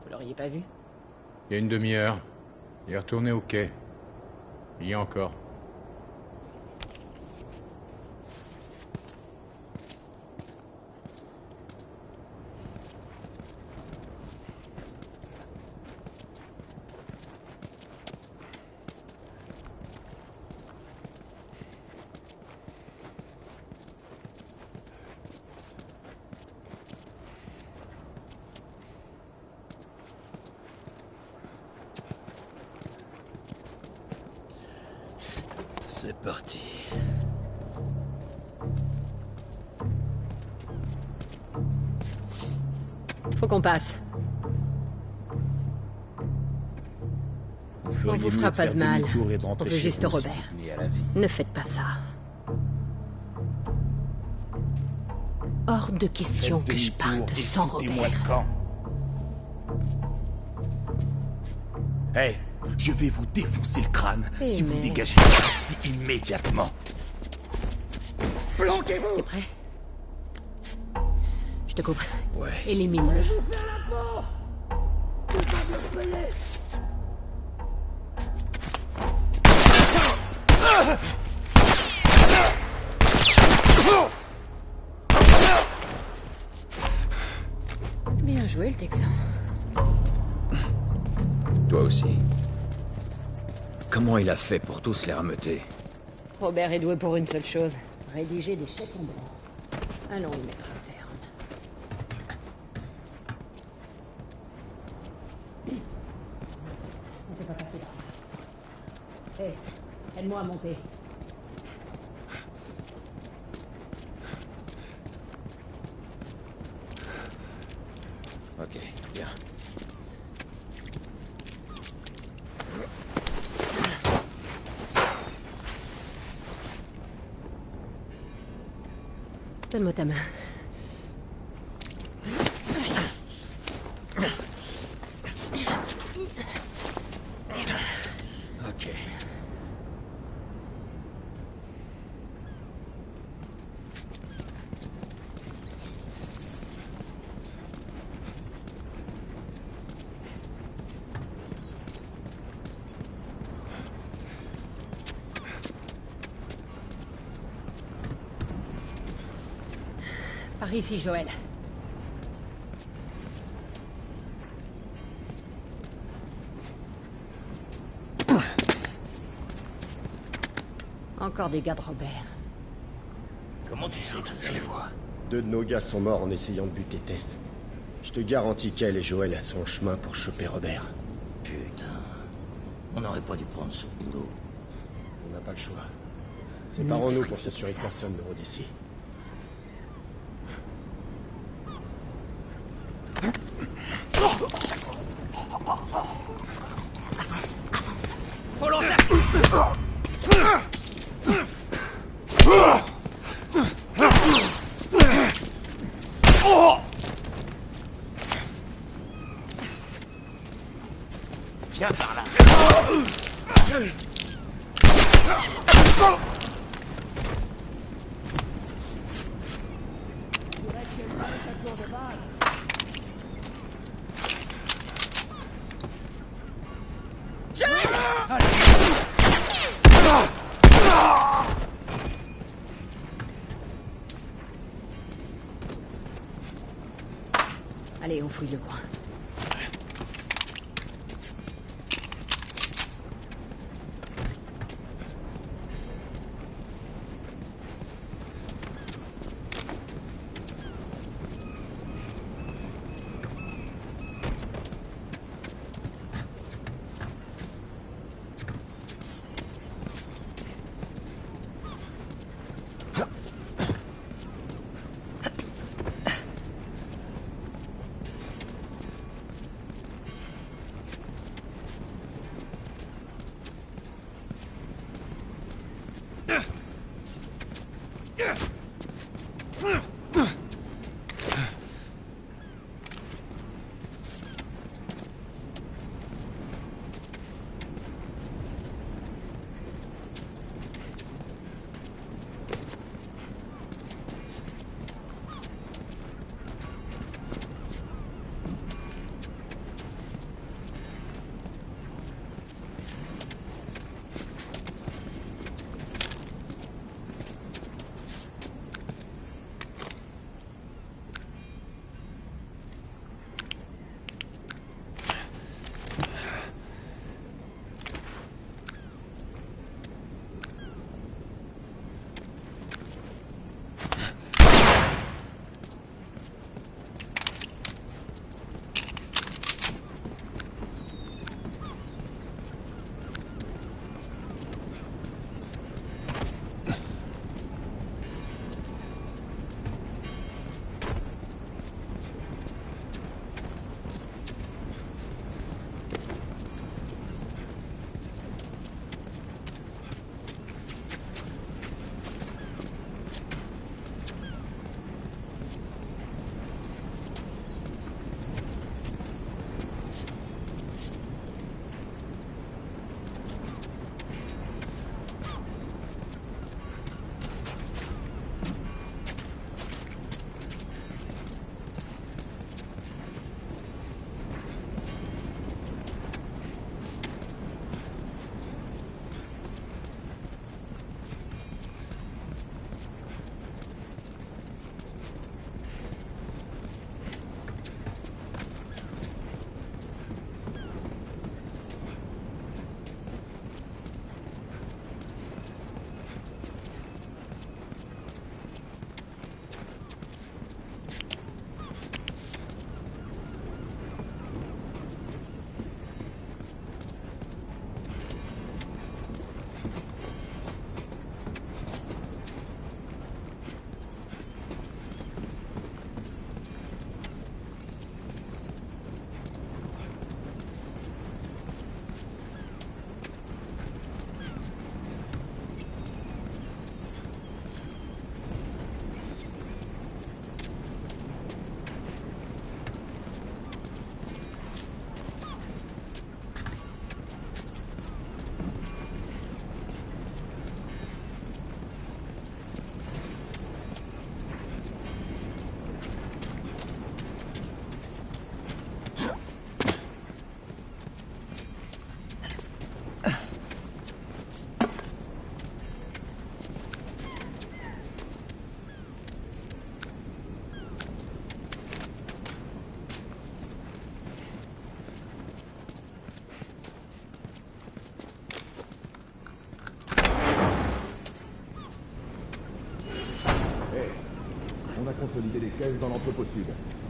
Speaker 15: Vous l'auriez pas vu?
Speaker 17: Il y a une demi-heure. Il est retourné au quai. Il y a encore.
Speaker 1: C'est parti.
Speaker 11: Faut qu'on passe. On vous fera pas de mal. On veut juste Robert. Ne faites pas ça. Hors de question que je parte sans Robert.
Speaker 13: Hey, je vais vous défoncer le crâne si vous dégagez ici immédiatement.
Speaker 11: Planquez-vous. T'es prêt? Je te couvre. Ouais. Élimine-le. Bien joué, le Texan.
Speaker 1: Toi aussi. Comment il a fait pour tous les rameuter?
Speaker 11: Robert est doué pour une seule chose. Rédiger des chèques en blanc. Allons y mettre un terme. On peut pas passer là. Hé, aide-moi à monter.
Speaker 1: Ok, bien.
Speaker 11: Donne-moi ta main.
Speaker 1: Ok.
Speaker 11: Par ici, Joël. Encore des gars de Robert.
Speaker 13: Comment tu sais que je les vois?
Speaker 18: 2 de nos gars sont morts en essayant de buter Tess. Je te garantis qu'elle et Joël sont en chemin pour choper Robert.
Speaker 14: Putain. On n'aurait pas dû prendre ce boulot.
Speaker 18: On n'a pas le choix. Séparons-nous pour s'assurer que personne ne rôde ici.
Speaker 13: Faut lancer. Viens par là.
Speaker 11: fouille le coin.
Speaker 19: On a consolidé les caisses dans l'entrepôt sud.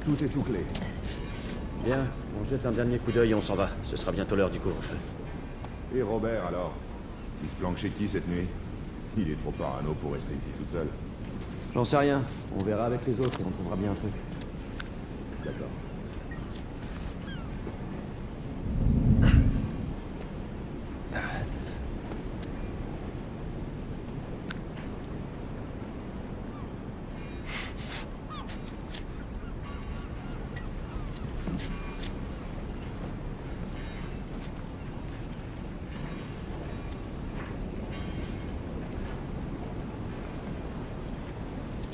Speaker 19: Tout est sous clé.
Speaker 6: Bien, on jette un dernier coup d'œil et on s'en va. Ce sera bientôt l'heure du couvre-feu.
Speaker 19: Et Robert, alors? Il se planque chez qui cette nuit? Il est trop parano pour rester ici tout seul.
Speaker 6: J'en sais rien. On verra avec les autres et on trouvera bien un truc.
Speaker 19: D'accord.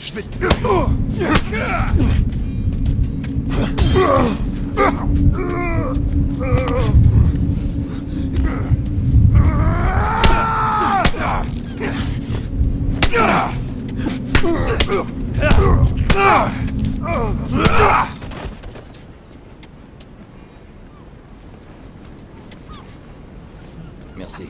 Speaker 20: Je vais te...
Speaker 1: Merci.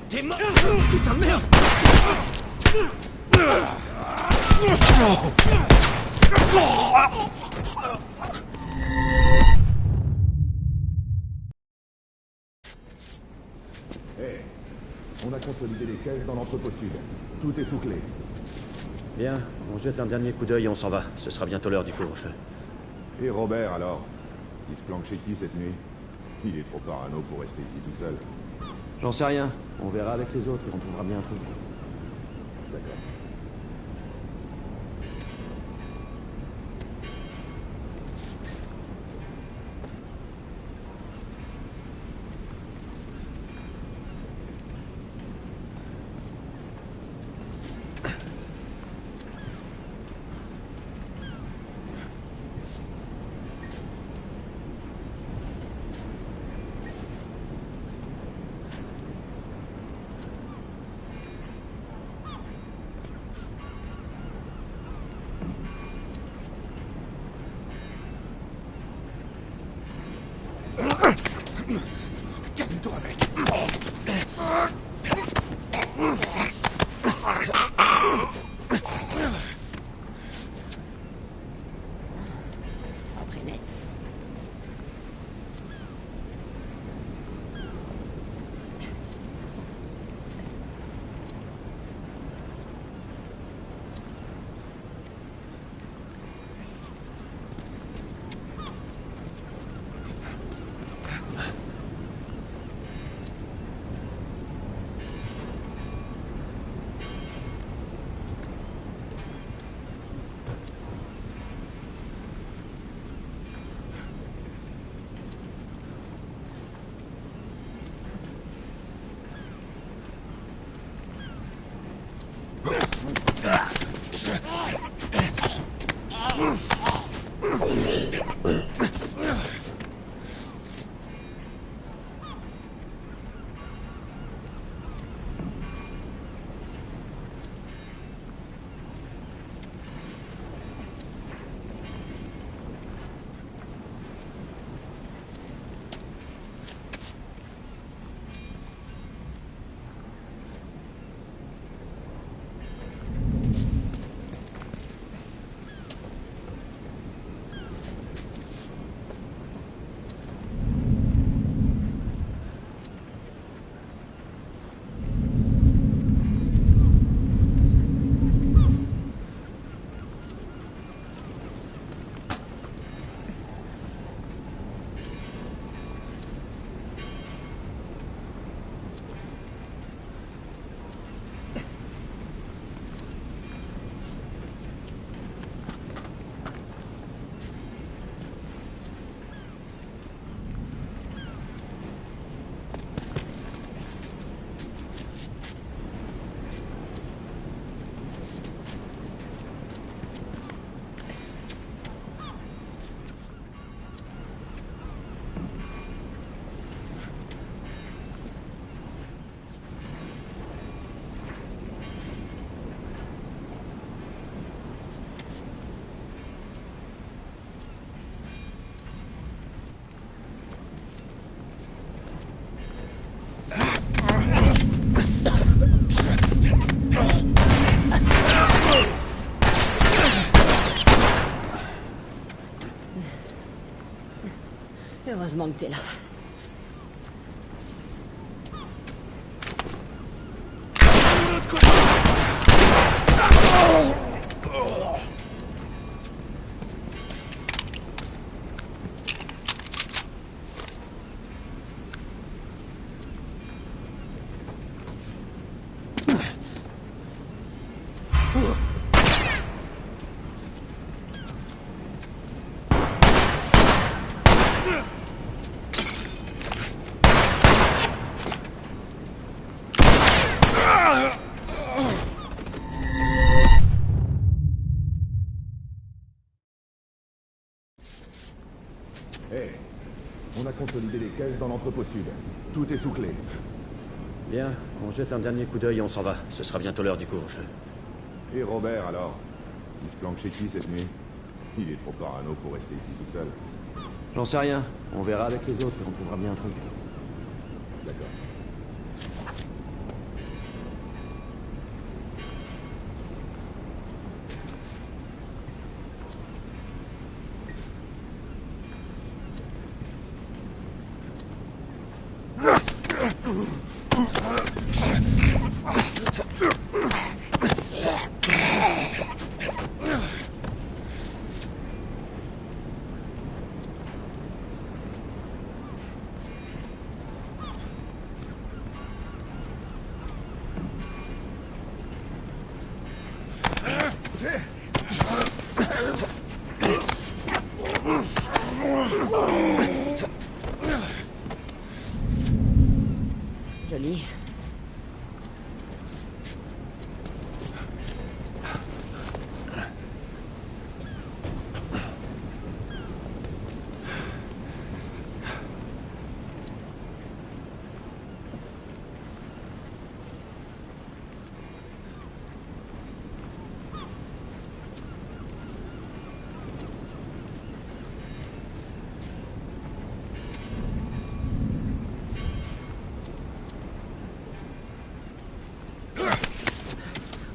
Speaker 7: T'es mort! Putain de merde!
Speaker 19: Hé, on a consolidé les caisses dans l'entrepôt sud. Tout est sous clé.
Speaker 9: Bien, on jette un dernier coup d'œil et on s'en va. Ce sera bientôt l'heure du couvre-feu.
Speaker 19: Et Robert, alors? Il se planque chez qui cette nuit? Il est trop parano pour rester ici tout seul.
Speaker 9: J'en sais rien. On verra avec les autres et on trouvera bien un truc.
Speaker 19: D'accord.
Speaker 7: Calme-toi, mec.
Speaker 11: Après net. Heureusement que t'es là.
Speaker 19: Hé, on a consolidé les caisses dans l'entrepôt sud. Tout est sous clé.
Speaker 6: Bien, on jette un dernier coup d'œil et on s'en va. Ce sera bientôt l'heure du couvre-feu.
Speaker 19: Et Robert, alors? Il se planque chez qui cette nuit? Il est trop parano pour rester ici tout seul.
Speaker 6: J'en sais rien. On verra avec les autres et on trouvera bien un truc.
Speaker 19: D'accord.
Speaker 11: Joli.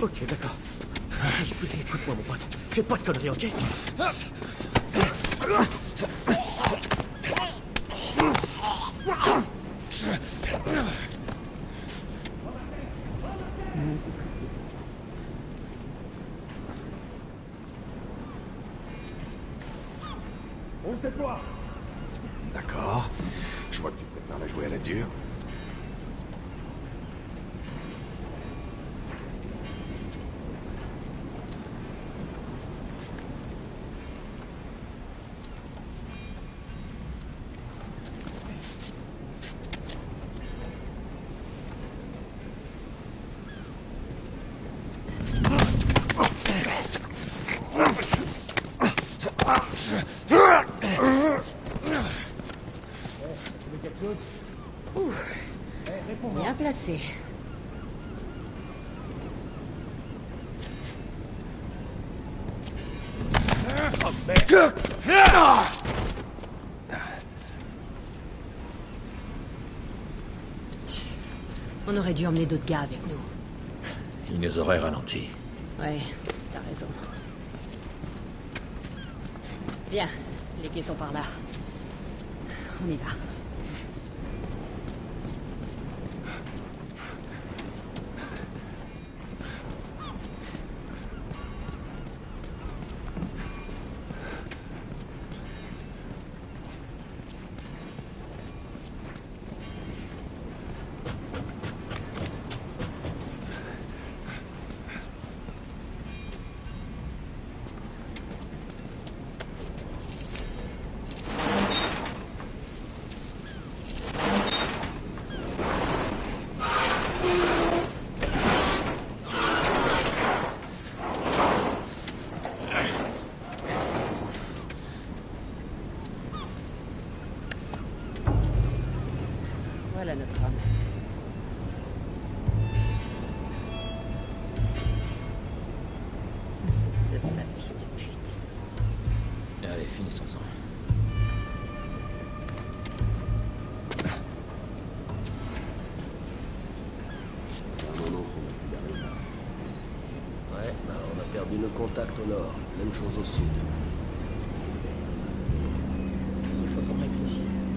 Speaker 6: Ok, d'accord. Écoute-moi, mon pote. Fais pas de conneries, ok?
Speaker 19: On se déploie.
Speaker 13: D'accord. Je vois que tu prépares à jouer à la dure.
Speaker 11: Bien placé. On aurait dû emmener d'autres gars avec nous.
Speaker 12: Il nous aurait ralenti.
Speaker 11: Ouais, t'as raison. Bien, les quais sont par là. On y va. Voilà notre homme. C'est ça, fils de pute.
Speaker 12: Allez, finissons-en.
Speaker 18: Ouais, bah on a perdu nos contacts au nord. Même chose au sud.
Speaker 11: Il faut qu'on réfléchisse.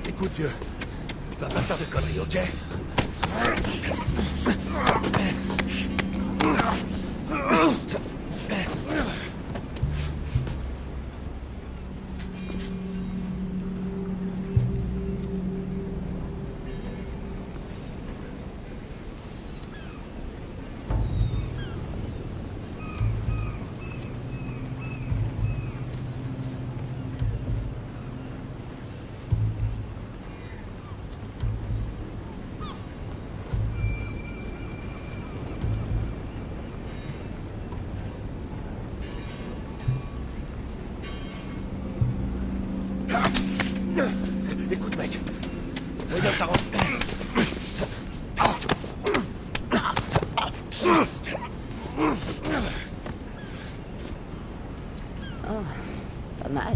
Speaker 13: Écoute, vieux, va pas faire de conneries, ok? Écoute, mec. Regarde, ça rentre.
Speaker 11: Oh, pas mal.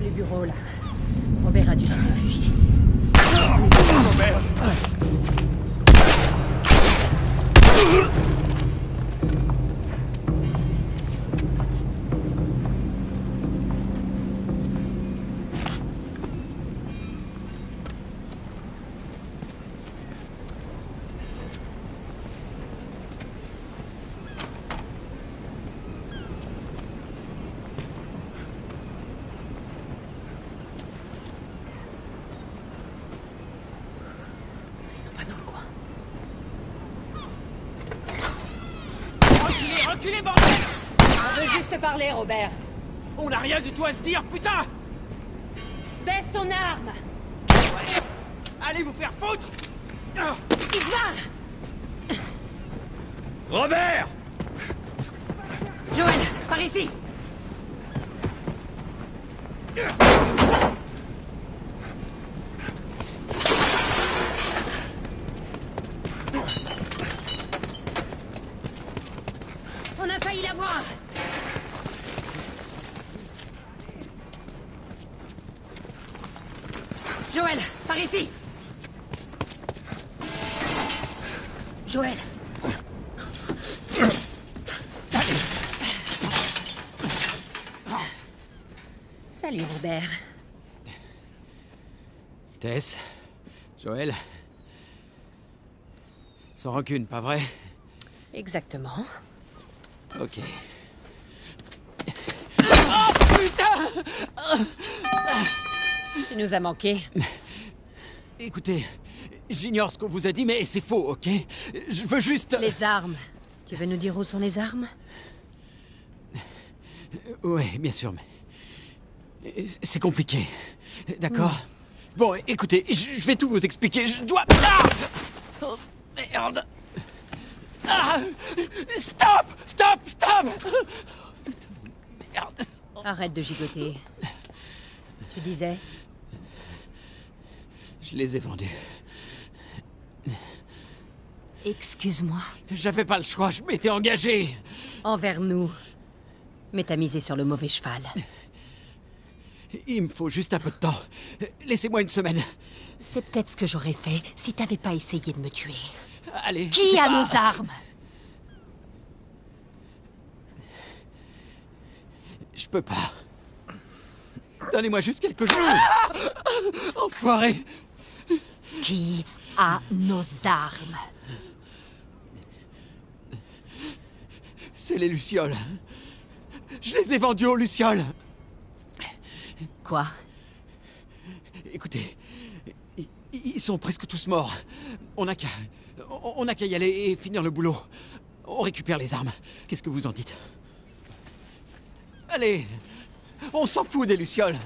Speaker 11: Les bureaux, là. Robert a dû se réfugier.
Speaker 13: Robert!
Speaker 6: Reculez, bordel!
Speaker 11: On veut juste parler, Robert.
Speaker 6: On n'a rien du tout à se dire, putain!
Speaker 11: Baisse ton arme!
Speaker 6: Ouais. Allez vous faire foutre!
Speaker 11: Isma!
Speaker 6: Robert!
Speaker 11: Joël, par ici! On a failli l'avoir! Joël, par ici! Joël! Salut, Robert.
Speaker 6: Tess, Joël. Sans rancune, pas vrai?
Speaker 11: Exactement.
Speaker 6: Ok. Oh putain!
Speaker 11: Tu nous as manqué.
Speaker 6: Écoutez, j'ignore ce qu'on vous a dit, mais c'est faux, ok? Je veux juste...
Speaker 11: Les armes. Tu veux nous dire où sont les armes?
Speaker 6: Ouais, bien sûr, mais... C'est compliqué. D'accord? Bon, écoutez, je vais tout vous expliquer. Je dois... Ah! Oh, merde! Ah! Stop! Stop! Stop! Oh, putain, merde!
Speaker 11: Arrête de gigoter. Tu disais?
Speaker 6: Je les ai vendus.
Speaker 11: Excuse-moi.
Speaker 6: J'avais pas le choix, je m'étais engagé.
Speaker 11: Envers nous. Mais t'as misé sur le mauvais cheval.
Speaker 6: Il me faut juste un peu de temps. Laissez-moi une semaine.
Speaker 11: C'est peut-être ce que j'aurais fait si t'avais pas essayé de me tuer.
Speaker 6: Allez.
Speaker 11: Qui a nos armes?
Speaker 6: Je peux pas. Donnez-moi juste quelques jours. Enfoiré.
Speaker 11: Qui a nos armes?
Speaker 6: C'est les Lucioles. Je les ai vendus aux Lucioles.
Speaker 11: Quoi?
Speaker 6: Écoutez, ils sont presque tous morts. On n'a qu'à y aller et finir le boulot. On récupère les armes. Qu'est-ce que vous en dites? Allez, on s'en fout des Lucioles.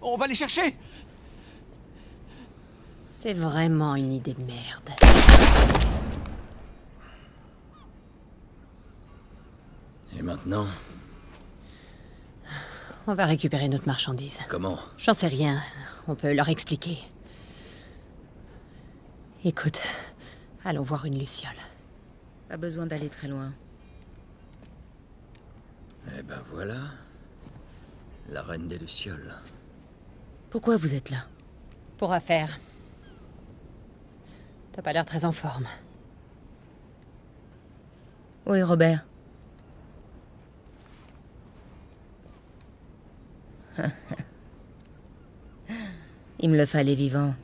Speaker 6: On va les chercher.
Speaker 11: C'est vraiment une idée de merde.
Speaker 1: Et maintenant?
Speaker 11: On va récupérer notre marchandise.
Speaker 1: Comment?
Speaker 11: J'en sais rien. On peut leur expliquer. Écoute, allons voir une Luciole.
Speaker 20: Pas besoin d'aller très loin.
Speaker 1: Eh ben voilà. La reine des Lucioles.
Speaker 20: Pourquoi vous êtes là?
Speaker 11: Pour affaire. T'as pas l'air très en forme.
Speaker 20: Où est Robert? Il me le fallait vivant.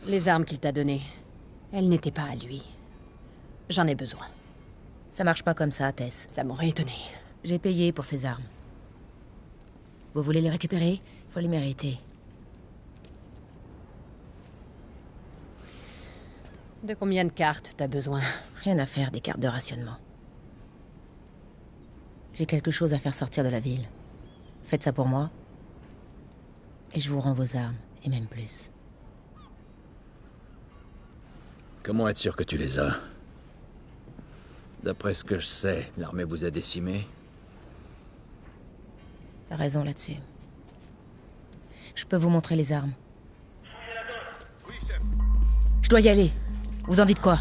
Speaker 11: Les armes qu'il t'a données, elles n'étaient pas à lui. J'en ai besoin.
Speaker 20: Ça marche pas comme ça, Tess.
Speaker 11: Ça m'aurait étonné.
Speaker 20: J'ai payé pour ces armes. Vous voulez les récupérer? Faut les mériter.
Speaker 11: De combien de cartes t'as besoin?
Speaker 20: Rien à faire des cartes de rationnement. J'ai quelque chose à faire sortir de la ville. Faites ça pour moi. Et je vous rends vos armes, et même plus.
Speaker 1: Comment être sûr que tu les as? D'après ce que je sais, l'armée vous a décimé.
Speaker 20: T'as raison là-dessus. Je peux vous montrer les armes. Je dois y aller. Vous en dites quoi?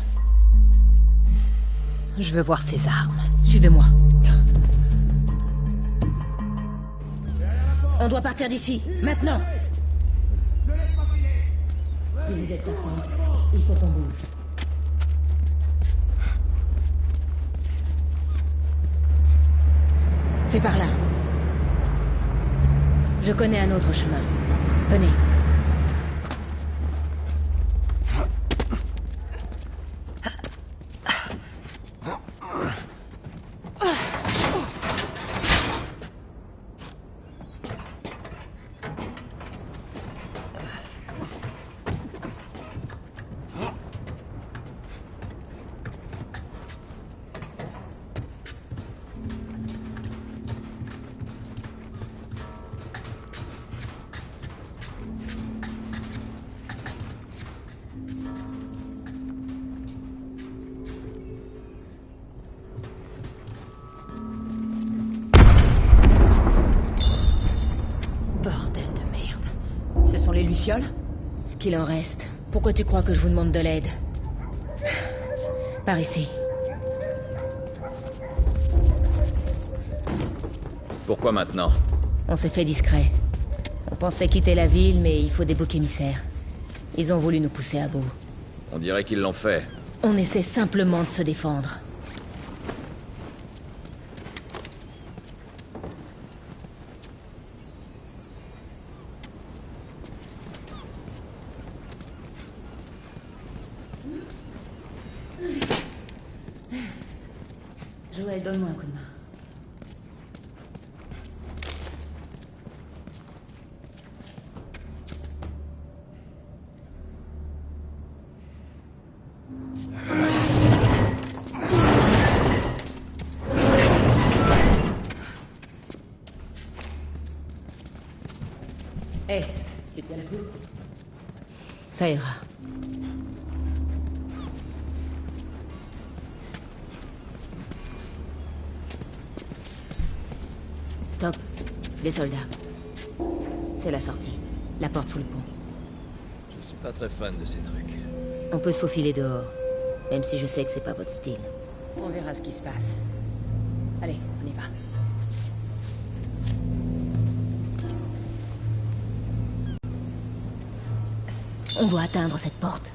Speaker 11: Je veux voir ces armes.
Speaker 20: Suivez-moi. On doit partir d'ici, maintenant. Si vous êtes d'accord, il faut qu'on bouge. C'est par là. Je connais un autre chemin. Venez. Ce qu'il en reste. Pourquoi tu crois que je vous demande de l'aide? Par ici.
Speaker 1: Pourquoi maintenant?
Speaker 20: On s'est fait discret. On pensait quitter la ville, mais il faut des boucs émissaires. Ils ont voulu nous pousser à bout.
Speaker 1: On dirait qu'ils l'ont fait.
Speaker 20: On essaie simplement de se défendre. Joël, donne-moi un coup de main. Hé, tu tiens le coup? Ça ira. Stop. Des soldats. C'est la sortie. La porte sous le pont.
Speaker 1: Je suis pas très fan de ces trucs.
Speaker 20: On peut se faufiler dehors. Même si je sais que c'est pas votre style.
Speaker 11: On verra ce qui se passe. Allez, on y va. On doit atteindre cette porte.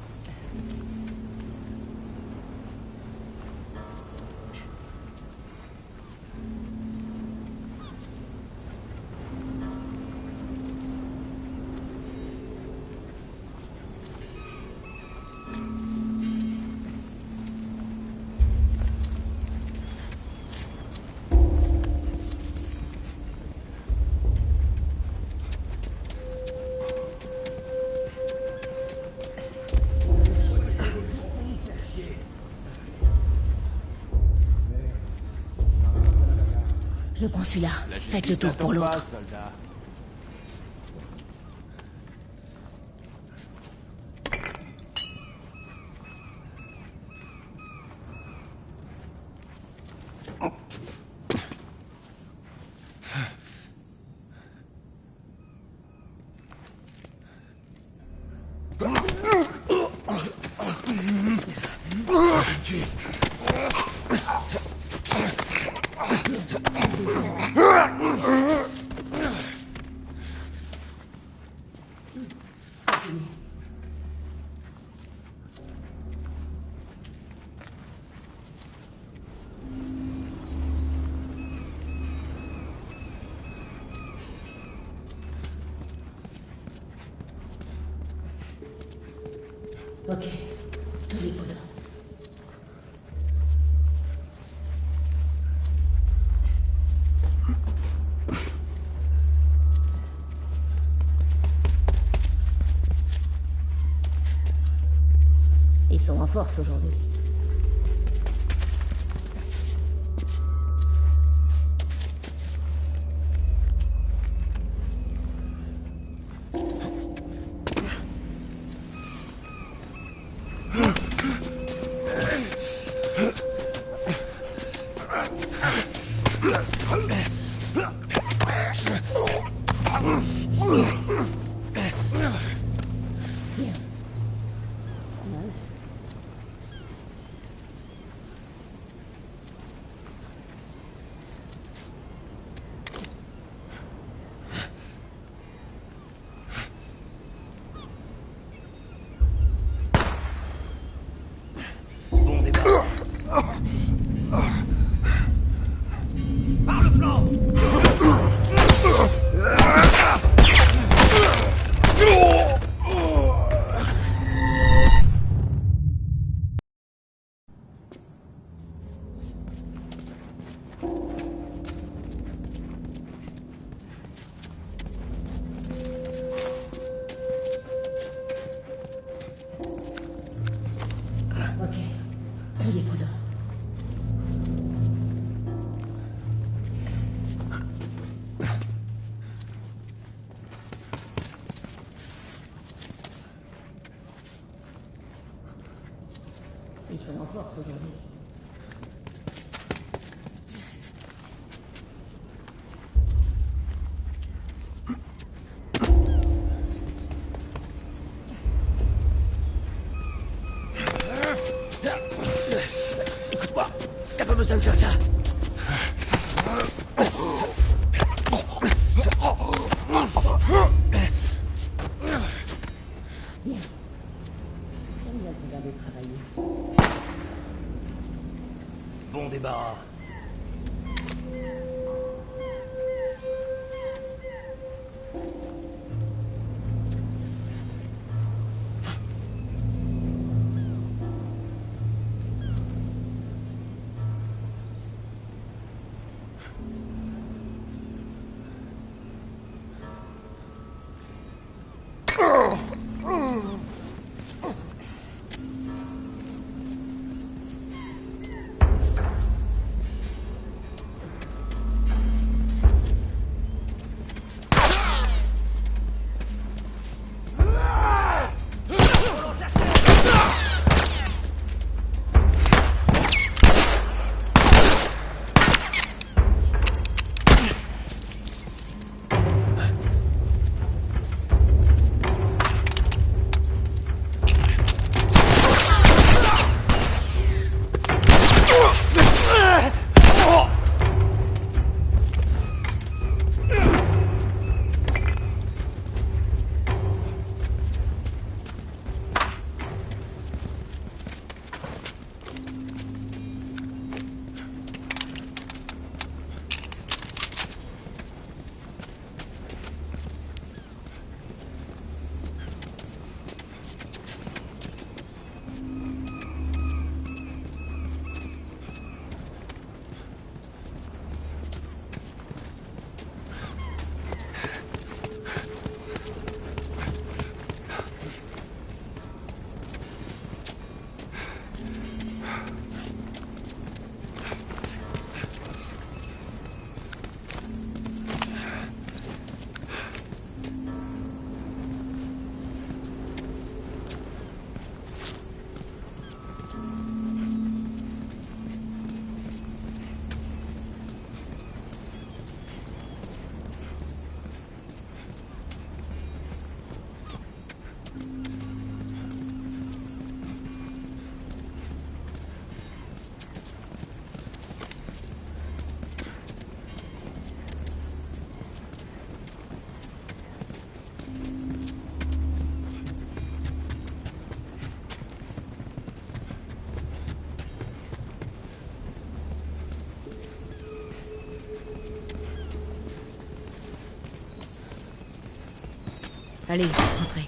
Speaker 11: Je prends celui-là. Faites le tour pour l'autre. Ok, tous les poudres. Ils sont en force aujourd'hui.
Speaker 7: Par le flanc!
Speaker 11: Ok, tous les poudres. Ils sont en force aujourd'hui.
Speaker 7: Écoute-moi, t'as pas besoin de faire ça.
Speaker 11: Bien. Comme il a regardé travailler.
Speaker 7: Bon débarras.
Speaker 20: Allez, entrez.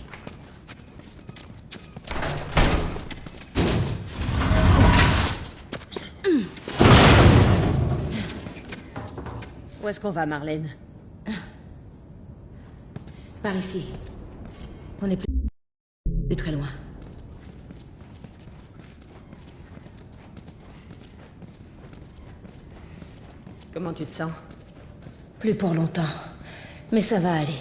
Speaker 20: Où est-ce qu'on va, Marlène? Par ici. On n'est plus très loin. Comment tu te sens? Plus pour longtemps. Mais ça va aller.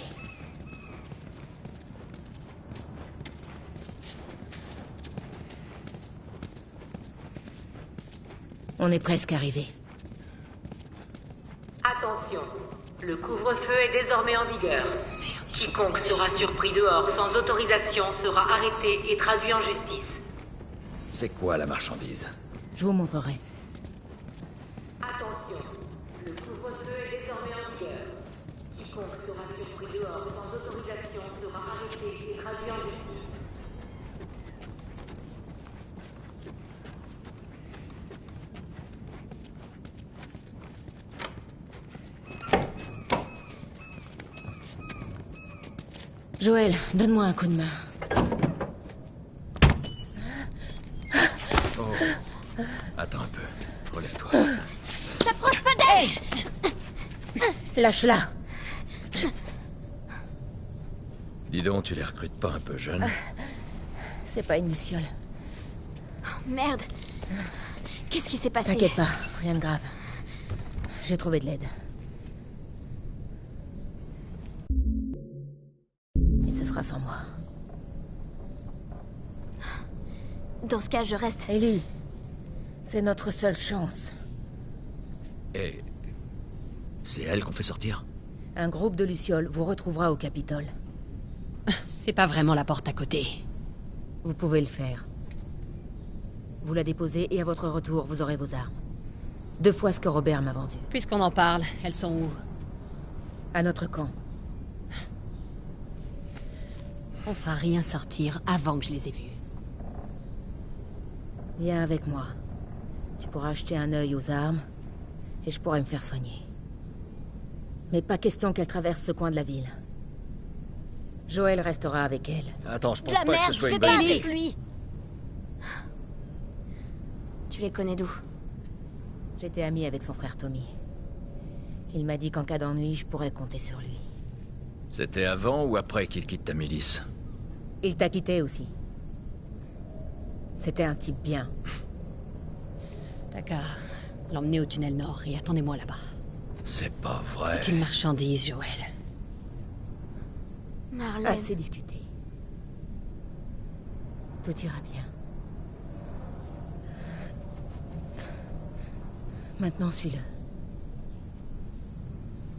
Speaker 20: On est presque arrivé.
Speaker 11: Attention, le couvre-feu est désormais en vigueur. Quiconque sera surpris dehors sans autorisation sera arrêté et traduit en justice.
Speaker 1: C'est quoi la marchandise?
Speaker 20: Je vous montrerai.
Speaker 11: Attention, le couvre-feu est désormais en vigueur. Quiconque sera surpris dehors sans autorisation sera arrêté et traduit en justice.
Speaker 20: Joël, donne-moi un coup de main.
Speaker 1: Oh. Attends un peu. Relève-toi.
Speaker 2: T'approches pas d'elle!
Speaker 20: Lâche-la.
Speaker 1: Dis donc, tu les recrutes pas un peu jeunes?
Speaker 20: C'est pas une luciole.
Speaker 2: Oh, merde. Qu'est-ce qui s'est passé?
Speaker 20: T'inquiète pas, rien de grave. J'ai trouvé de l'aide. Et ce sera sans moi.
Speaker 2: Dans ce cas, je reste.
Speaker 20: Ellie, c'est notre seule chance.
Speaker 1: Et... c'est elle qu'on fait sortir?
Speaker 20: Un groupe de lucioles vous retrouvera au Capitole.
Speaker 11: C'est pas vraiment la porte à côté.
Speaker 20: Vous pouvez le faire. Vous la déposez et à votre retour, vous aurez vos armes. 2 fois ce que Robert m'a vendu.
Speaker 11: Puisqu'on en parle, elles sont où?
Speaker 20: À notre camp.
Speaker 11: On fera rien sortir avant que je les ai vues.
Speaker 20: Viens avec moi. Tu pourras acheter un œil aux armes, et je pourrai me faire soigner. Mais pas question qu'elle traverse ce coin de la ville. Joël restera avec elle.
Speaker 1: Attends, je pense
Speaker 2: De la
Speaker 1: pas
Speaker 2: merde,
Speaker 1: que ce
Speaker 2: je
Speaker 1: soit
Speaker 2: vais
Speaker 1: une
Speaker 2: pas
Speaker 1: bonne idée.
Speaker 2: avec lui. Tu les connais d'où?
Speaker 20: J'étais amie avec son frère Tommy. Il m'a dit qu'en cas d'ennui, je pourrais compter sur lui.
Speaker 1: C'était avant ou après qu'il quitte ta milice?
Speaker 20: Il t'a quitté aussi. C'était un type bien.
Speaker 11: T'as qu'à l'emmener au tunnel nord et attendez-moi là-bas.
Speaker 1: C'est pas vrai.
Speaker 11: C'est qu'une marchandise, Joël.
Speaker 2: Marlène.
Speaker 20: Assez discuté. Tout ira bien. Maintenant, suis-le.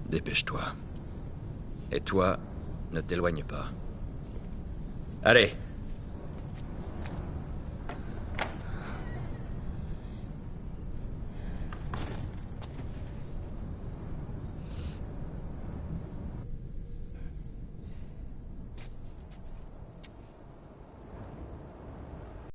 Speaker 1: Dépêche-toi. Et toi, ne t'éloigne pas. Allez,